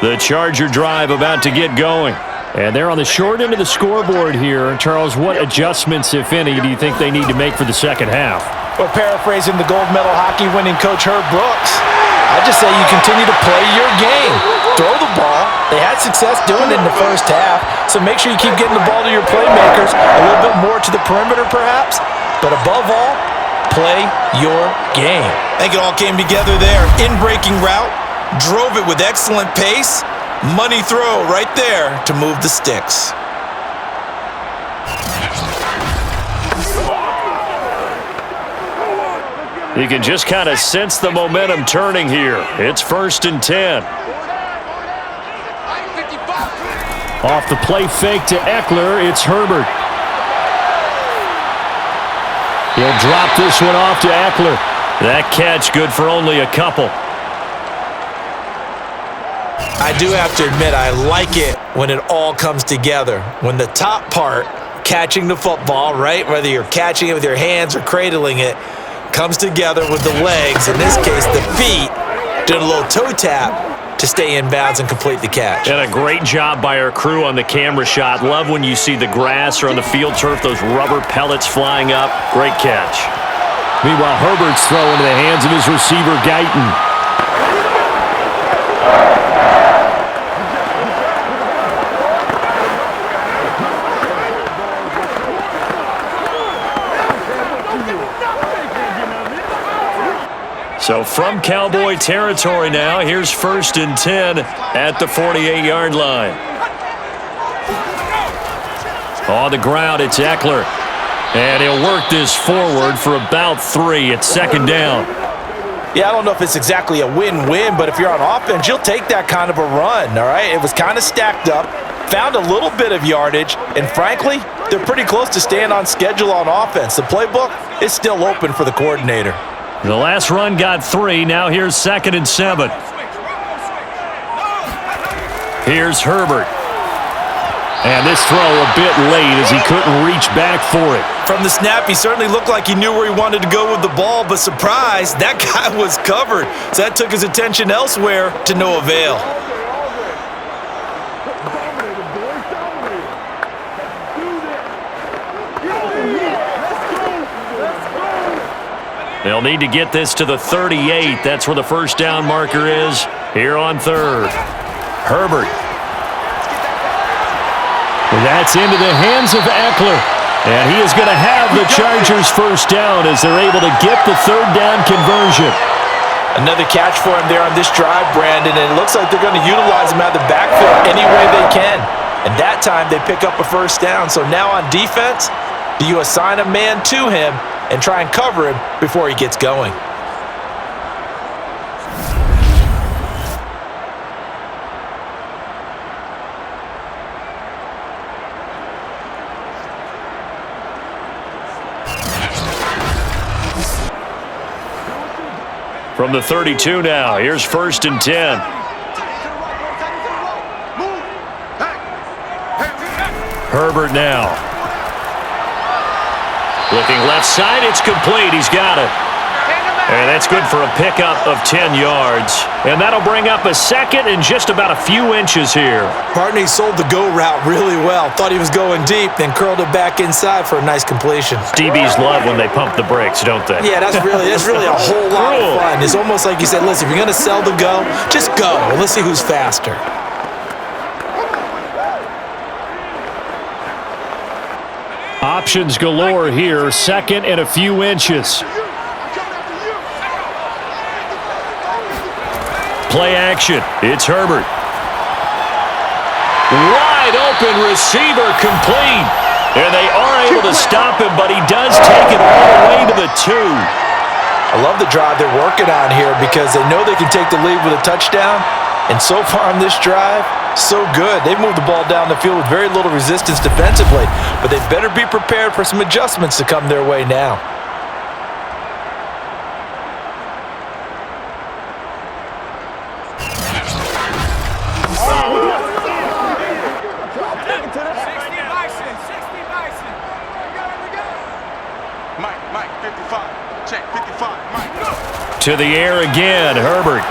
B: The Charger drive about to get going. And they're on the short end of the scoreboard here. Charles, what adjustments, if any, do you think they need to make for the second half?
C: Well, paraphrasing the gold medal hockey winning coach Herb Brooks, I just say you continue to play your game. Throw the ball. They had success doing it in the first half, so make sure you keep getting the ball to your playmakers, a little bit more to the perimeter perhaps, but above all, play your game. I think it all came together there. In-breaking route, drove it with excellent pace. Money throw right there to move the sticks.
A: You can just kind of sense the momentum turning here. It's 1st and 10.
B: Off the play fake to Eckler, it's Herbert. He'll drop this one off to Eckler.
A: That catch good for only a couple.
C: I do have to admit, I like it when it all comes together. When the top part, catching the football, right, whether you're catching it with your hands or cradling it, comes together with the legs, in this case the feet, did a little toe tap to stay in bounds and complete the catch.
A: And a great job by our crew on the camera shot. Love when you see the grass or on the field turf, those rubber pellets flying up. Great catch.
B: Meanwhile, Herbert's throw into the hands of his receiver, Guyton.
A: So from Cowboy territory now, here's 1st and 10 at the 48-yard line. On the ground, it's Eckler. And he'll work this forward for about 3. It's 2nd down.
C: Yeah, I don't know if it's exactly a win-win, but if you're on offense, you'll take that kind of a run, all right? It was kind of stacked up, found a little bit of yardage, and frankly, they're pretty close to staying on schedule on offense. The playbook is still open for the coordinator.
A: The last run got 3. Now here's 2nd and 7. Here's Herbert. And this throw a bit late as he couldn't reach back for it.
C: From the snap, he certainly looked like he knew where he wanted to go with the ball, but surprise, that guy was covered. So that took his attention elsewhere to no avail.
A: They'll need to get this to the 38. That's where the 1st down marker is here on 3rd.
B: Herbert. That's into the hands of Eckler. And he is going to have the Chargers first down as they're able to get the third down conversion.
C: Another catch for him there on this drive, Brandon, and it looks like they're going to utilize him out of the backfield any way they can. And that time they pick up a first down. So now on defense, do you assign a man to him and try and cover him before he gets going?
B: From the 32 now, here's 1st and 10. Herbert now. Looking left side, it's complete. He's got it. And that's good for a pickup of 10 yards. And that'll bring up a second and just about a few inches here.
C: Partner, he sold the go route really well. Thought he was going deep, then curled it back inside for a nice completion.
B: DBs love when they pump the brakes, don't they?
C: Yeah, that's really a whole lot of fun. It's almost like you said, listen, if you're going to sell the go, just go. Let's see who's faster.
B: Options galore here, second and a few inches. Play action. It's Herbert. Wide open receiver complete. And they are able to stop him, but he does take it all the way to the 2.
C: I love the drive they're working on here because they know they can take the lead with a touchdown. And so far on this drive, so good. They've moved the ball down the field with very little resistance defensively. But they better be prepared for some adjustments to come their way now.
B: To the air again, Herbert.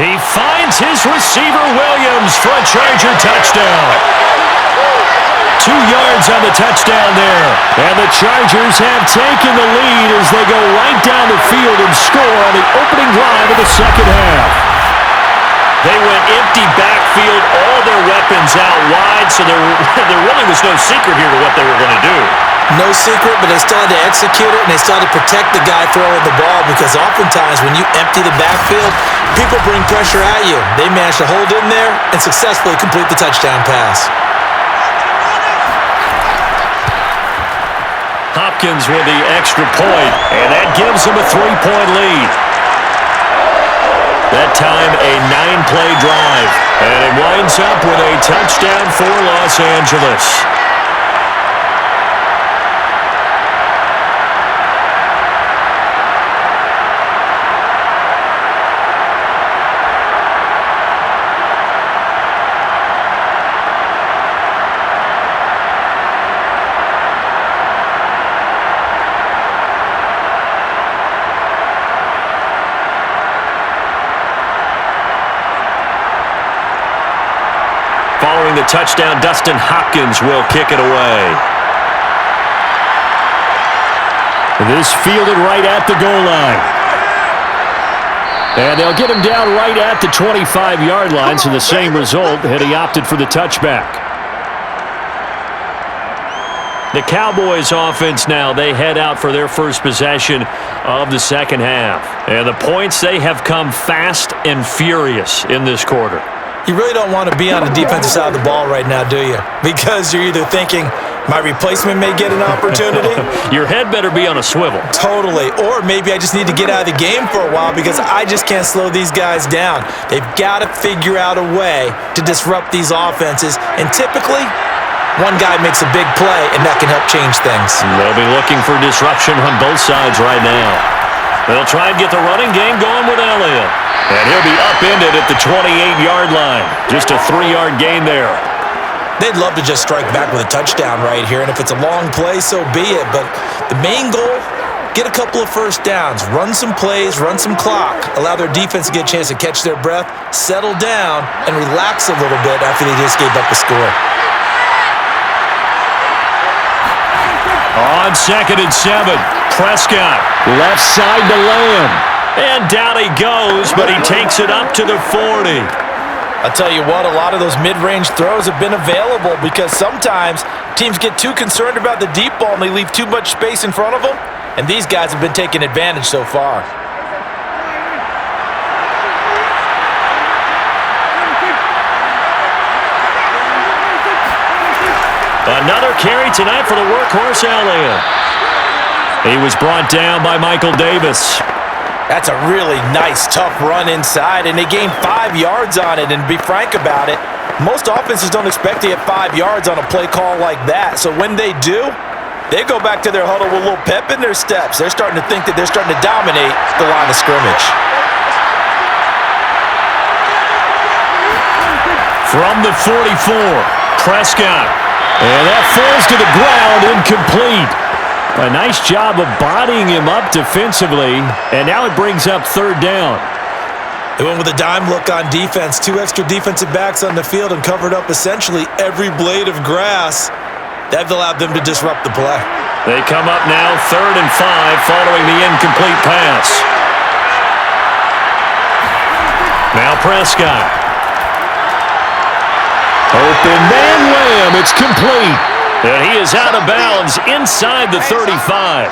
B: He finds his receiver, Williams, for a Charger touchdown. 2 yards on the touchdown there. And the Chargers have taken the lead as they go right down the field and score on the opening drive of the second half. They went empty backfield, all their weapons out wide, so there really was no secret here to what they were going to do.
C: No secret, but they still had to execute it, and they still had to protect the guy throwing the ball because oftentimes when you empty the backfield, people bring pressure at you. They managed to hold in there and successfully complete the touchdown pass.
B: Hopkins with the extra point, and that gives him a 3-point lead. That time a 9-play drive, and it winds up with a touchdown for Los Angeles. Following the touchdown, Dustin Hopkins will kick it away. This fielded right at the goal line. And they'll get him down right at the 25-yard line, so the same result had he opted for the touchback. The Cowboys offense now, they head out for their first possession of the second half. And the points, they have come fast and furious in this quarter.
C: You really don't want to be on the defensive side of the ball right now, do you? Because you're either thinking, my replacement may get an opportunity.
B: Your head better be on a swivel.
C: Totally. Or maybe I just need to get out of the game for a while because I just can't slow these guys down. They've got to figure out a way to disrupt these offenses. And typically, one guy makes a big play, and that can help change things.
B: They'll be looking for disruption on both sides right now. They'll try and get the running game going with Elliott. And he'll be upended at the 28-yard line. Just a 3-yard gain there.
C: They'd love to just strike back with a touchdown right here, and if it's a long play, so be it. But the main goal, get a couple of first downs, run some plays, run some clock, allow their defense to get a chance to catch their breath, settle down, and relax a little bit after they just gave up the score.
B: On 2nd and 7, Prescott, left side to Lamb. And down he goes, but he takes it up to the 40.
C: I'll tell you what, a lot of those mid-range throws have been available because sometimes teams get too concerned about the deep ball and they leave too much space in front of them, and these guys have been taking advantage so far.
B: Another carry tonight for the workhorse Elliott. He was brought down by Michael Davis.
C: That's a really nice, tough run inside, and they gained 5 yards on it. And to be frank about it, most offenses don't expect to get 5 yards on a play call like that. So when they do, they go back to their huddle with a little pep in their steps. They're starting to think that they're starting to dominate the line of scrimmage.
B: From the 44, Prescott. And that falls to the ground, incomplete. A nice job of bodying him up defensively, and now it brings up third down.
C: They went with a dime look on defense. 2 extra defensive backs on the field and covered up essentially every blade of grass. That allowed them to disrupt the play.
B: They come up now 3rd and 5 following the incomplete pass. Now Prescott. Open man wham, it's complete. And he is out of bounds inside the 35.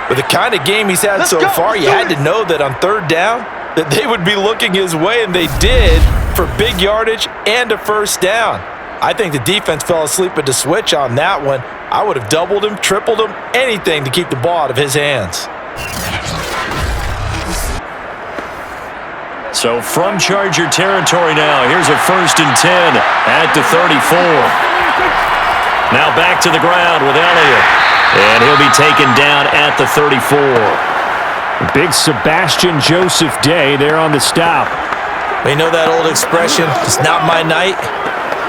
C: With the kind of game he's had so far, you had to know that on 3rd down that they would be looking his way, and they did, for big yardage and a first down. I think the defense fell asleep at the switch on that one. I would have doubled him, tripled him, anything to keep the ball out of his hands.
B: So from Charger territory now, here's a 1st and 10 at the 34. Now back to the ground with Elliott. And he'll be taken down at the 34. Big Sebastian Joseph day there on the stop.
C: You know that old expression, it's not my night?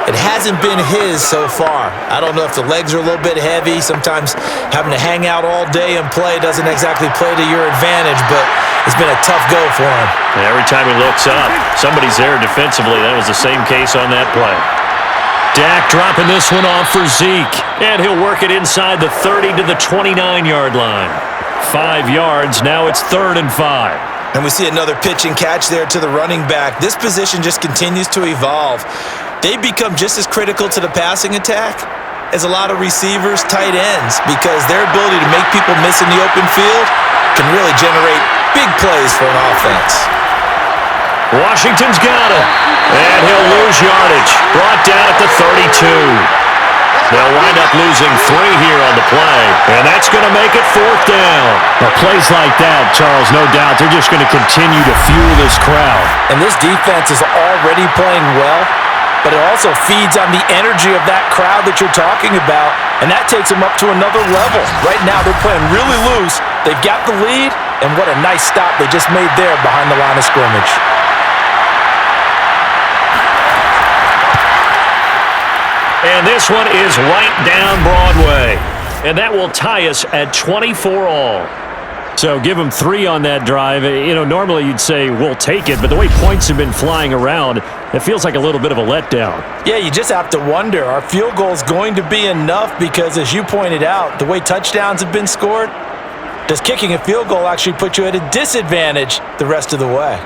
C: It hasn't been his so far. I don't know if the legs are a little bit heavy. Sometimes having to hang out all day and play doesn't exactly play to your advantage, but it's been a tough go for him.
B: And every time he looks up, somebody's there defensively. That was the same case on that play. Dak dropping this one off for Zeke, and he'll work it inside the 30 to the 29-yard line. 5 yards, now it's 3rd and 5.
C: And we see another pitch and catch there to the running back. This position just continues to evolve. They become just as critical to the passing attack as a lot of receivers, tight ends, because their ability to make people miss in the open field can really generate big plays for an offense.
B: Washington's got it, and he'll lose yardage. Brought down at the 32. They'll wind up losing 3 here on the play, and that's going to make it 4th down. Well, plays like that, Charles, no doubt, they're just going to continue to fuel this crowd.
C: And this defense is already playing well, but it also feeds on the energy of that crowd that you're talking about, and that takes them up to another level. Right now, they're playing really loose. They've got the lead, and what a nice stop they just made there behind the line of scrimmage.
B: And this one is right down Broadway. And that will tie us at 24 all. So give them 3 on that drive. You know, normally you'd say, we'll take it, but the way points have been flying around, it feels like a little bit of a letdown.
C: Yeah, you just have to wonder, are field goals going to be enough? Because as you pointed out, the way touchdowns have been scored, does kicking a field goal actually put you at a disadvantage the rest of the way?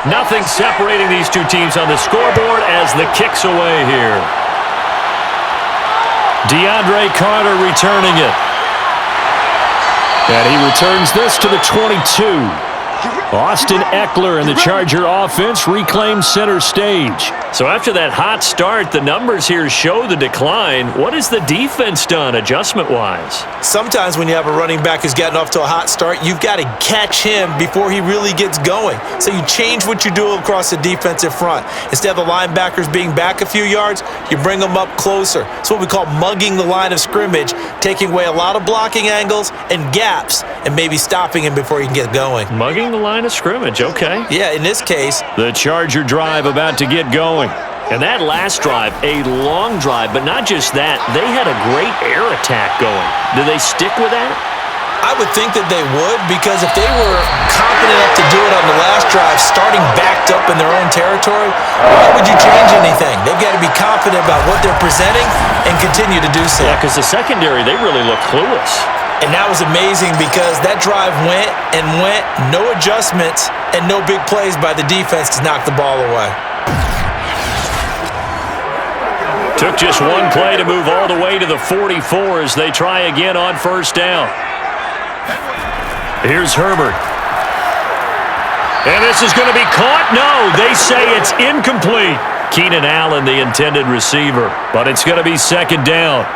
B: Nothing separating these two teams on the scoreboard as the kick's away here. DeAndre Carter returning it. And he returns this to the 22. Austin Eckler and the Charger offense reclaim center stage. So after that hot start, the numbers here show the decline. What has the defense done adjustment-wise?
C: Sometimes when you have a running back who's gotten off to a hot start, you've got to catch him before he really gets going. So you change what you do across the defensive front. Instead of the linebackers being back a few yards, you bring them up closer. It's what we call mugging the line of scrimmage, taking away a lot of blocking angles and gaps and maybe stopping him before he can get going.
B: Mugging the line of scrimmage, okay.
C: Yeah, in this case,
B: the Charger drive about to get going. And that last drive, a long drive, but not just that. They had a great air attack going. Do they stick with that?
C: I would think that they would, because if they were confident enough to do it on the last drive, starting backed up in their own territory, why would you change anything? They've got to be confident about what they're presenting and continue to do so.
B: Yeah, because the secondary, they really looked clueless.
C: And that was amazing because that drive went and went, no adjustments, and no big plays by the defense to knock the ball away.
B: Took just one play to move all the way to the 44 as they try again on first down. Here's Herbert. And this is going to be caught. No, they say it's incomplete. Keenan Allen, the intended receiver. But it's going to be second down.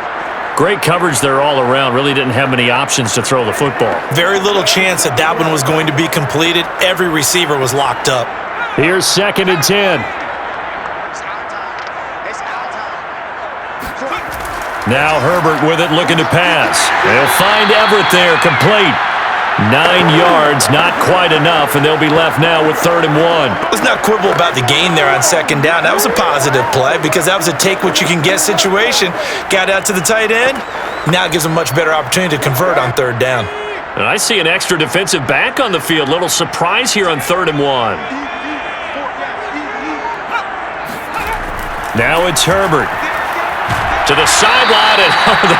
B: Great coverage there all around. Really didn't have many options to throw the football.
C: Very little chance that that one was going to be completed. Every receiver was locked up.
B: Here's second and 10. Now Herbert with it, looking to pass. They'll find Everett there, complete. 9 yards, not quite enough, and they'll be left now with 3rd and 1.
C: Let's not quibble about the gain there on second down. That was a positive play because that was a take-what-you-can-get situation. Got out to the tight end. Now it gives them much better opportunity to convert on 3rd down.
B: And I see an extra defensive back on the field. Little surprise here on 3rd and 1. Now it's Herbert. To the sideline, and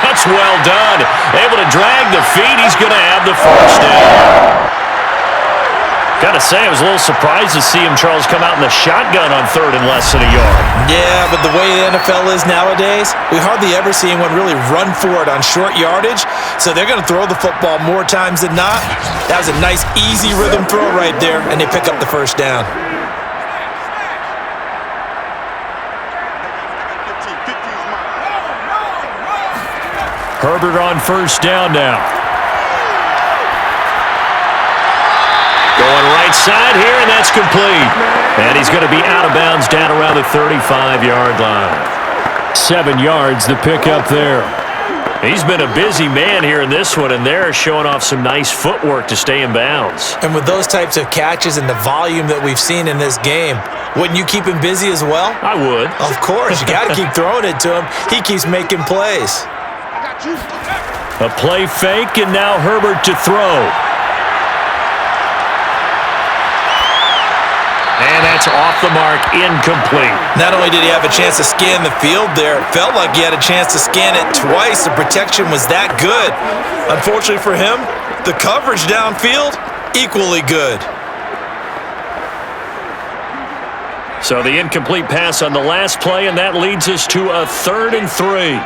B: that's well done. Able to drag the feet. He's going to have the first down. Got to say, I was a little surprised to see him, Charles, come out in the shotgun on 3rd and less than a yard.
C: Yeah, but the way the NFL is nowadays, we hardly ever see anyone really run for it on short yardage, so they're going to throw the football more times than not. That was a nice, easy rhythm throw right there, and they pick up the first down.
B: Herbert on first down now. Going right side here, and that's complete. And he's going to be out of bounds down around the 35-yard line. 7 yards, the pickup there. He's been a busy man here in this one, and they're showing off some nice footwork to stay in bounds.
C: And with those types of catches and the volume that we've seen in this game, wouldn't you keep him busy as well?
B: I would.
C: Of course. You got to keep throwing it to him. He keeps making plays.
B: A play fake, and now Herbert to throw. And that's off the mark, incomplete.
C: Not only did he have a chance to scan the field there, it felt like he had a chance to scan it twice. The protection was that good. Unfortunately for him, the coverage downfield, equally good.
B: So the incomplete pass on the last play, and that leads us to a 3rd and 3.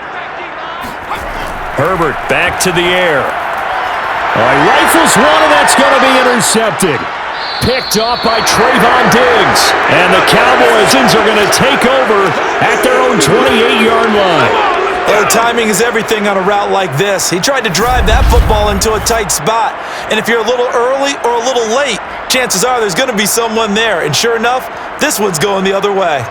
B: Herbert back to the air. He rifles one, and that's going to be intercepted. Picked off by Trayvon Diggs. And the Cowboys are going to take over at their own 28-yard line.
C: Well, timing is everything on a route like this. He tried to drive that football into a tight spot. And if you're a little early or a little late, chances are there's going to be someone there. And sure enough, this one's going the other way.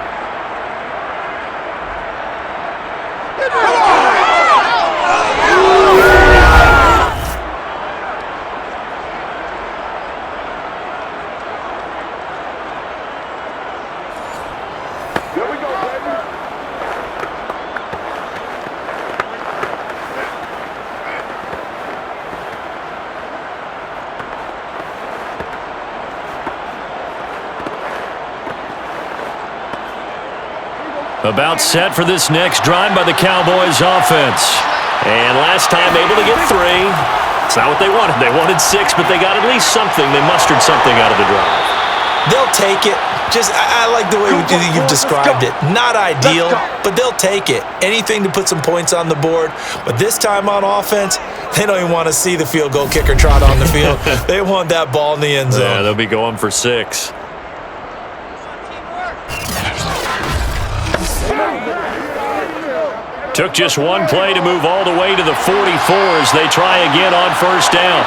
B: About set for this next drive by the Cowboys offense. And last time able to get 3. It's not what they wanted. They wanted 6, but they got at least something. They mustered something out of the drive.
C: They'll take it. I like the way you've described it. Not ideal, but they'll take it. Anything to put some points on the board. But this time on offense, they don't even want to see the field goal kicker trot on the field. They want that ball in the end zone.
B: Yeah, they'll be going for 6. Took just one play to move all the way to the 44 as they try again on first down.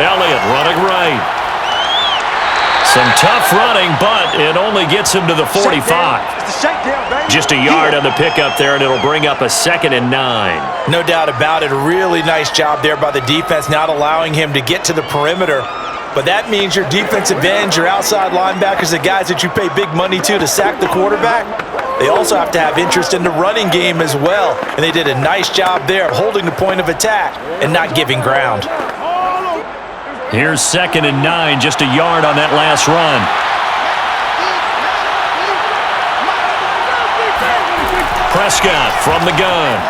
B: Elliott running right. Some tough running, but it only gets him to the 45. Just a yard on the pickup there, and it'll bring up a 2nd and 9.
C: No doubt about it. A really nice job there by the defense, not allowing him to get to the perimeter. but that means your defensive ends, your outside linebackers, the guys that you pay big money to sack the quarterback, they also have to have interest in the running game as well. And they did a nice job there of holding the point of attack and not giving ground.
B: Here's 2nd and 9, just a yard on that last run. Prescott from the gun.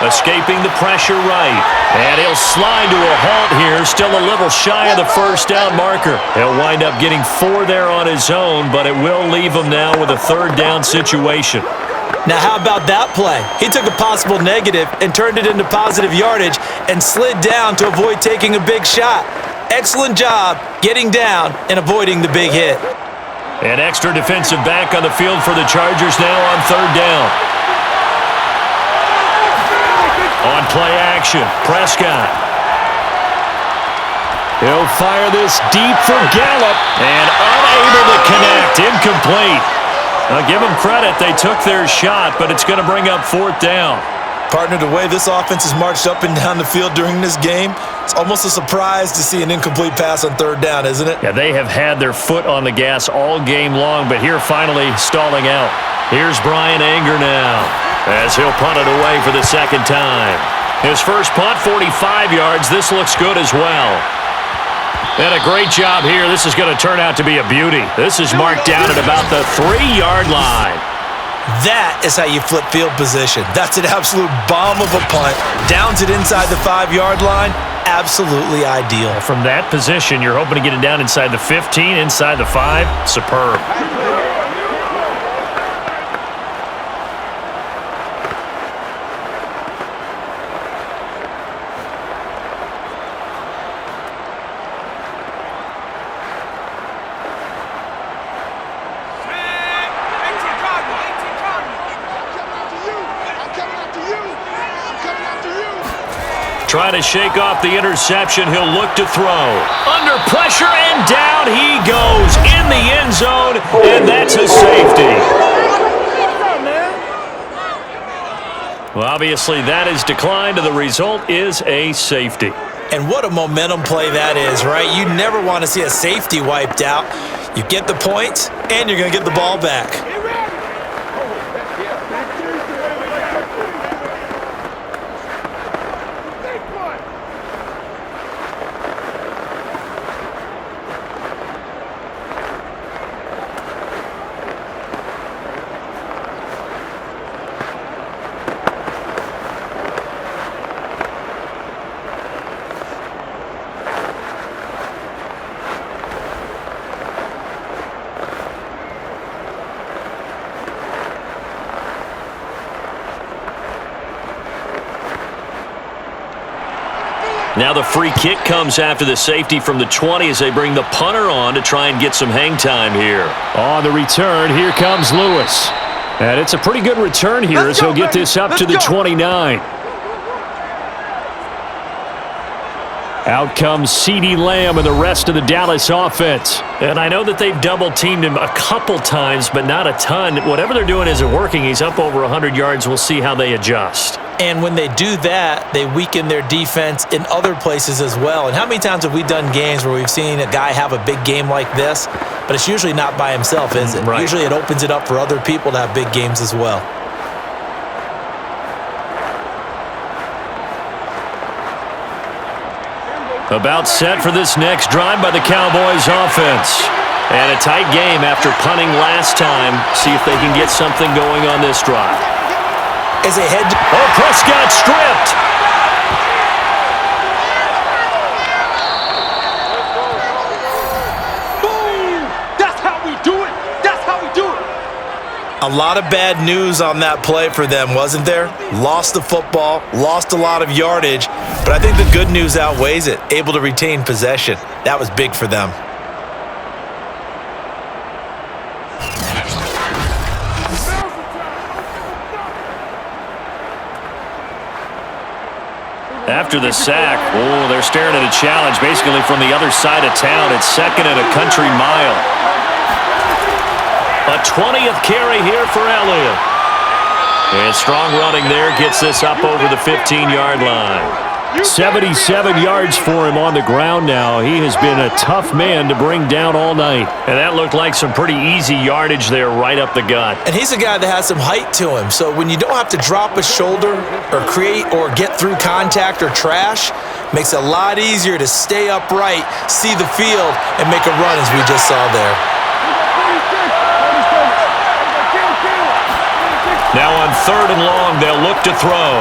B: Escaping the pressure right. And he'll slide to a halt here, still a little shy of the first down marker. He'll wind up getting 4 there on his own, but it will leave him now with a 3rd down situation.
C: Now, how about that play? He took a possible negative and turned it into positive yardage and slid down to avoid taking a big shot. Excellent job getting down and avoiding the big hit.
B: An extra defensive back on the field for the Chargers now on 3rd down. On play action, Prescott. He'll fire this deep for Gallup, and unable to connect, incomplete. Now give them credit, they took their shot, but it's going to bring up 4th down.
C: Partner, the way this offense has marched up and down the field during this game, it's almost a surprise to see an incomplete pass on 3rd down, isn't it?
B: Yeah, they have had their foot on the gas all game long, but here finally stalling out. Here's Brian Anger now, as he'll punt it away for the 2nd time. His first punt, 45 yards. This looks good as well. And a great job here. This is going to turn out to be a beauty. This is marked down at about the 3-yard line.
C: That is how you flip field position. That's an absolute bomb of a punt. Downs it inside the 5-yard line. Absolutely ideal.
B: From that position, you're hoping to get it down inside the 15, inside the 5. Superb. Trying to shake off the interception. He'll look to throw. Under pressure, and down he goes in the end zone, and that's a safety. Well, obviously, that is declined, and the result is a safety.
C: And what a momentum play that is, right? You never want to see a safety wiped out. You get the points, and you're going to get the ball back.
B: Now the free kick comes after the safety from the 20 as they bring the punter on to try and get some hang time here. On the return, here comes Lewis. And it's a pretty good return here as he'll get this up to the 29. Out comes CeeDee Lamb and the rest of the Dallas offense. And I know that they've double-teamed him a couple times, but not a ton. Whatever they're doing isn't working. He's up over 100 yards. We'll see how they adjust.
C: And when they do that, they weaken their defense in other places as well. And how many times have we done games where we've seen a guy have a big game like this, but it's usually not by himself, is it?
B: Right.
C: Usually it opens it up for other people to have big games as well.
B: About set for this next drive by the Cowboys offense. And a tight game after punting last time. See if they can get something going on this drive.
C: As they head to
B: Prescott stripped.
D: Boom! That's how we do it. That's how we do it.
C: a lot of bad news on that play for them, wasn't there? Lost the football, lost a lot of yardage, but I think the good news outweighs it. Able to retain possession. That was big for them.
B: After the sack, they're staring at a challenge basically from the other side of town. It's second and a country mile. A 20th carry here for Elliott. And strong running there gets this up over the 15-yard line. 77 yards for him on the ground now. He has been a tough man to bring down all night.
A: And that looked like some pretty easy yardage there right up the gut.
C: And he's a guy that has some height to him, so when you don't have to drop a shoulder or create or get through contact or trash, makes it a lot easier to stay upright, see the field, and make a run as we just saw there.
A: Now on 3rd and long, they'll look to throw.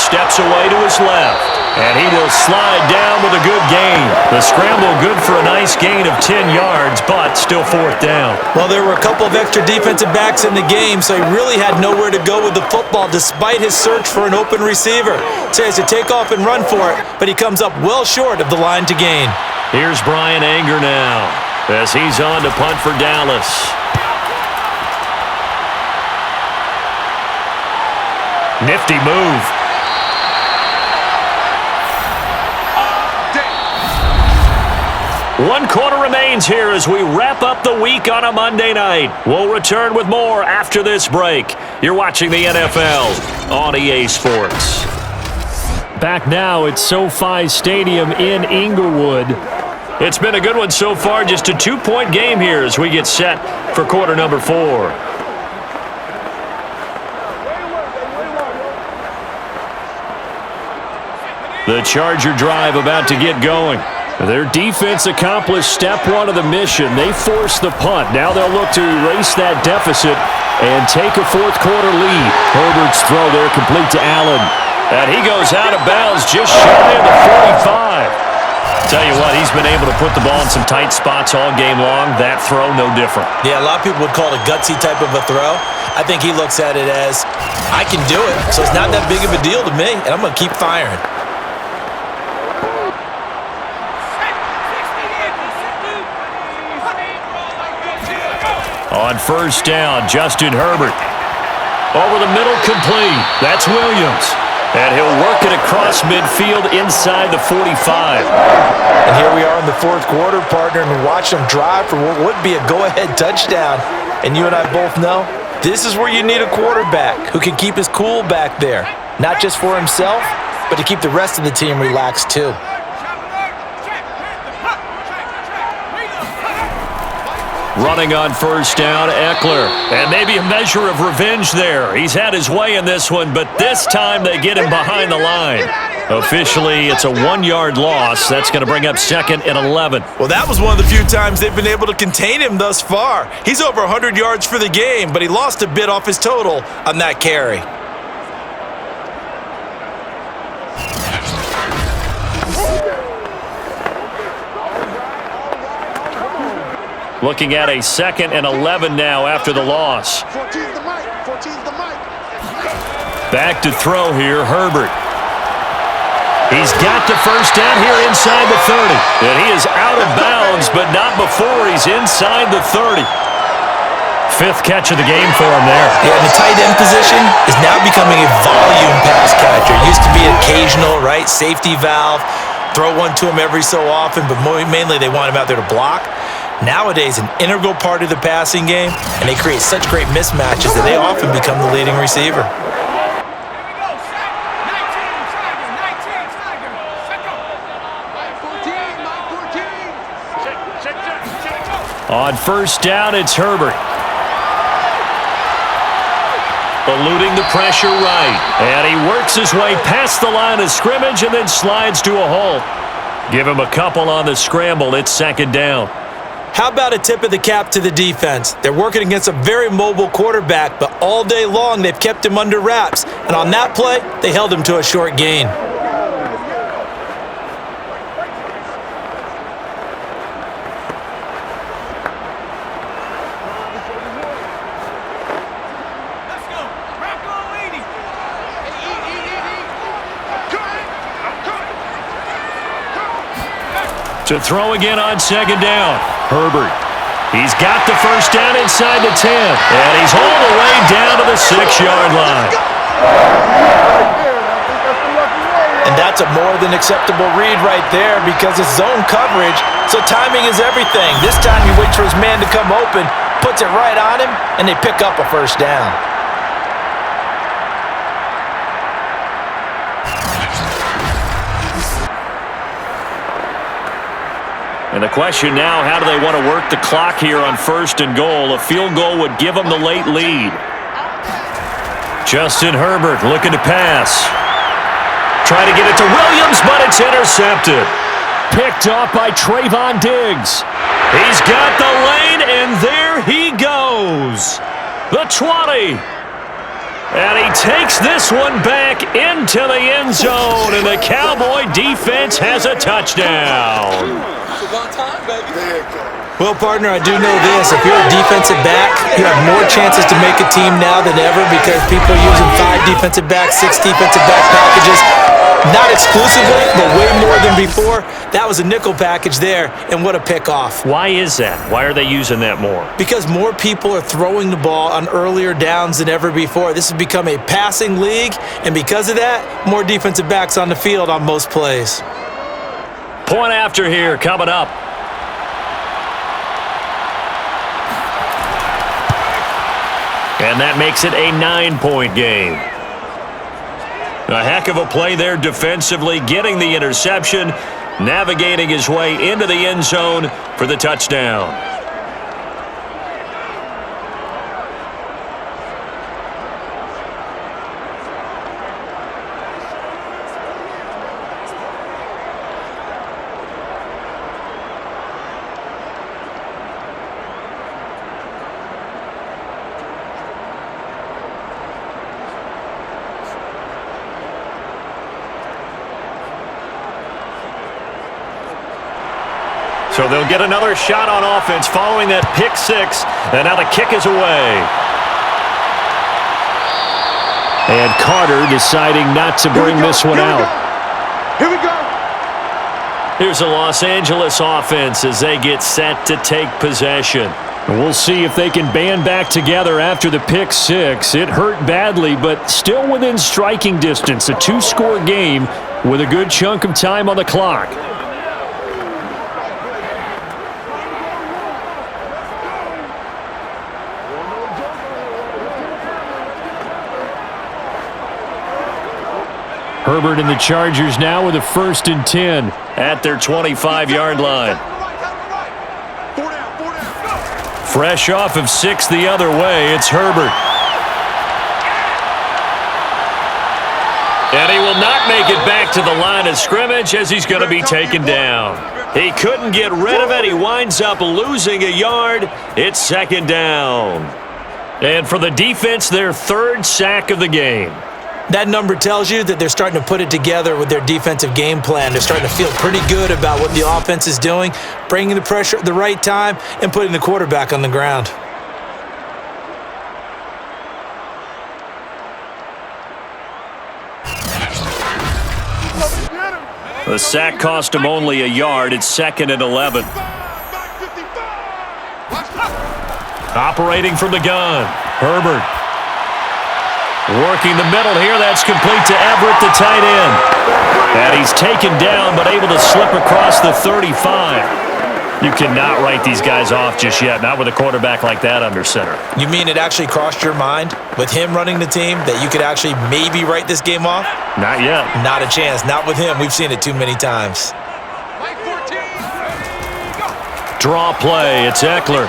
A: Steps away to his left, and he will slide down with a good gain. The scramble good for a nice gain of 10 yards, but still 4th down.
C: Well, there were a couple of extra defensive backs in the game, so he really had nowhere to go with the football despite his search for an open receiver. So he has to take off and run for it, but he comes up well short of the line to gain.
A: Here's Brian Anger now as he's on to punt for Dallas. Nifty move. One quarter remains here as we wrap up the week on a Monday night. We'll return with more after this break. You're watching the NFL on EA Sports.
B: Back now at SoFi Stadium in Inglewood.
A: It's been a good one so far. Just a 2-point game here as we get set for quarter number 4. The Charger drive about to get going. Their defense accomplished step 1 of the mission. They forced the punt. Now they'll look to erase that deficit and take a 4th quarter lead. Herbert's throw there complete to Allen. And he goes out of bounds just shy of the 45. Tell you what, he's been able to put the ball in some tight spots all game long. That throw, no different.
C: Yeah, a lot of people would call it a gutsy type of a throw. I think he looks at it as, I can do it, so it's not that big of a deal to me, and I'm going to keep firing.
A: On 1st down, Justin Herbert. Over the middle, complete. That's Williams. And he'll work it across midfield inside the 45.
C: And here we are in the 4th quarter, partner, and watch them drive for what would be a go-ahead touchdown. And you and I both know this is where you need a quarterback who can keep his cool back there. Not just for himself, but to keep the rest of the team relaxed too.
A: Running on 1st down, Eckler. And maybe a measure of revenge there. He's had his way in this one, but this time they get him behind the line. Officially, it's a 1-yard loss. That's going to bring up 2nd and 11.
C: Well, that was one of the few times they've been able to contain him thus far. He's over 100 yards for the game, but he lost a bit off his total on that carry.
A: Looking at a 2nd and 11 now after the loss. Back to throw here, Herbert. He's got the 1st down here inside the 30. And he is out of bounds, but not before he's inside the 30. 5th catch of the game for him there.
C: Yeah, and the tight end position is now becoming a volume pass catcher. It used to be occasional, right? Safety valve. Throw one to him every so often, but mainly they want him out there to block. Nowadays, an integral part of the passing game, and they create such great mismatches that they often become the leading receiver.
A: On 1st down, it's Herbert. Eluding the pressure right. And he works his way past the line of scrimmage and then slides to a halt. Give him a couple on the scramble. It's 2nd down.
C: How about a tip of the cap to the defense? They're working against a very mobile quarterback, but all day long they've kept him under wraps. And on that play, they held him to a short gain.
A: To throw again on 2nd down. Herbert. He's got the 1st down inside the 10. And he's all the way down to the 6-yard line.
C: And that's a more than acceptable read right there because it's zone coverage, so timing is everything. This time he waits for his man to come open, puts it right on him, and they pick up a 1st down.
A: And the question now, how do they want to work the clock here on 1st and goal? A field goal would give them the late lead. Justin Herbert looking to pass. Trying to get it to Williams, but it's intercepted.
B: Picked off by Trayvon Diggs.
A: He's got the lane, and there he goes. The 20. And he takes this one back into the end zone, and the Cowboy defense has a touchdown.
C: Well, partner, I do know this. If you're a defensive back, you have more chances to make a team now than ever because people are using 5 defensive backs, 6 defensive back packages. Not exclusively, but way more than before. That was a nickel package there, and what a pickoff.
A: Why is that? Why are they using that more?
C: Because more people are throwing the ball on earlier downs than ever before. This has become a passing league, and because of that, more defensive backs on the field on most plays.
A: Point after here coming up. And that makes it a 9-point game. A heck of a play there defensively, getting the interception, navigating his way into the end zone for the touchdown. So they'll get another shot on offense following that pick 6. And now the kick is away.
B: And Carter deciding not to bring this one out.
D: Here we go.
A: Here's the Los Angeles offense as they get set to take possession.
B: And we'll see if they can band back together after the pick 6. It hurt badly, but still within striking distance. A 2-score game with a good chunk of time on the clock. Herbert and the Chargers now with a 1st and 10
A: at their 25-yard line. Fresh off of 6 the other way, it's Herbert. And he will not make it back to the line of scrimmage as he's going to be taken down. He couldn't get rid of it. He winds up losing a yard. It's 2nd down. And for the defense, their 3rd sack of the game.
C: That number tells you that they're starting to put it together with their defensive game plan. They're starting to feel pretty good about what the offense is doing, bringing the pressure at the right time, and putting the quarterback on the ground.
A: The sack cost him only a yard. It's 2nd and 11. Operating from the gun, Herbert. Working the middle here, that's complete to Everett, the tight end. And he's taken down, but able to slip across the 35. You cannot write these guys off just yet, not with a quarterback like that under center.
C: You mean it actually crossed your mind with him running the team that you could actually maybe write this game off?
A: Not yet.
C: Not a chance. Not with him. We've seen it too many times.
A: Draw play, it's Eckler.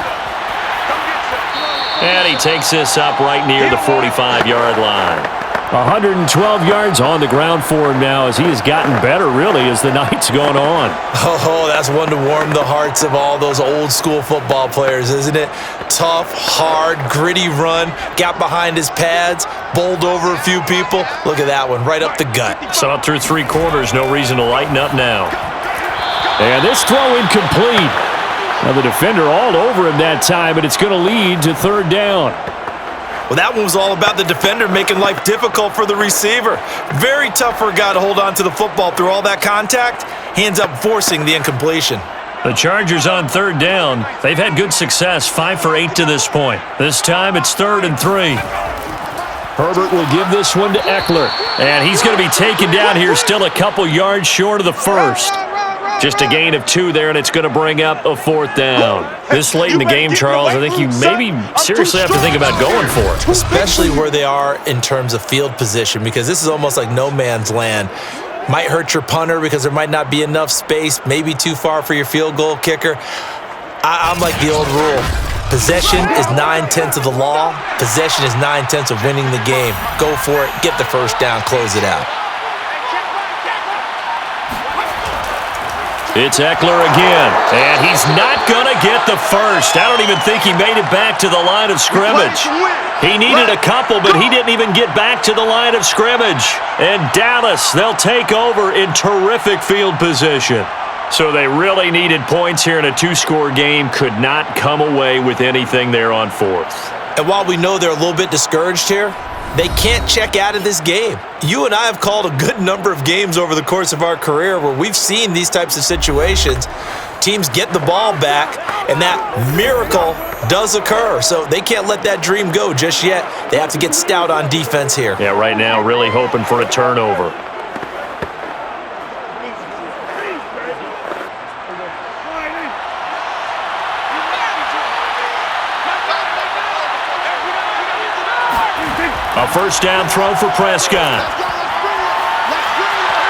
A: And he takes this up right near the 45-yard line.
B: 112 yards on the ground for him now as he has gotten better, really, as the night's gone on.
C: Oh, that's one to warm the hearts of all those old-school football players, isn't it? Tough, hard, gritty run, got behind his pads, bowled over a few people. Look at that one, right up the gut.
A: Saw it through 3 quarters, no reason to lighten up now.
B: And this throw incomplete. Now the defender all over him that time, but it's going to lead to 3rd down.
C: Well, that one was all about the defender making life difficult for the receiver. Very tough for a guy to hold on to the football through all that contact. He ends up forcing the incompletion.
A: The Chargers on 3rd down. They've had good success, 5 for 8 to this point. This time it's 3rd and 3.
B: Herbert will give this one to Eckler.
A: And he's going to be taken down here, still a couple yards short of the 1st. Just a gain of 2 there, and it's going to bring up a 4th down. This late in the game, Charles, I think you maybe seriously have to think about going for it.
C: Especially where they are in terms of field position, because this is almost like no man's land. Might hurt your punter because there might not be enough space, maybe too far for your field goal kicker. I'm like the old rule. Possession is 9/10 of the law. Possession is 9/10 of winning the game. Go for it. Get the first down. Close it out.
B: It's Eckler again, and he's not going to get the first. I don't even think he made it back to the line of scrimmage. He needed a couple, but he didn't even get back to the line of scrimmage. And Dallas, they'll take over in terrific field position. So they really needed points here in a two-score game. Could not come away with anything there on fourth.
C: And while we know they're a little bit discouraged here, they can't check out of this game. You and I have called a good number of games over the course of our career where we've seen these types of situations. Teams get the ball back, and that miracle does occur. So they can't let that dream go just yet. They have to get stout on defense here.
B: Yeah, right now really hoping for a turnover. A first down throw for Prescott.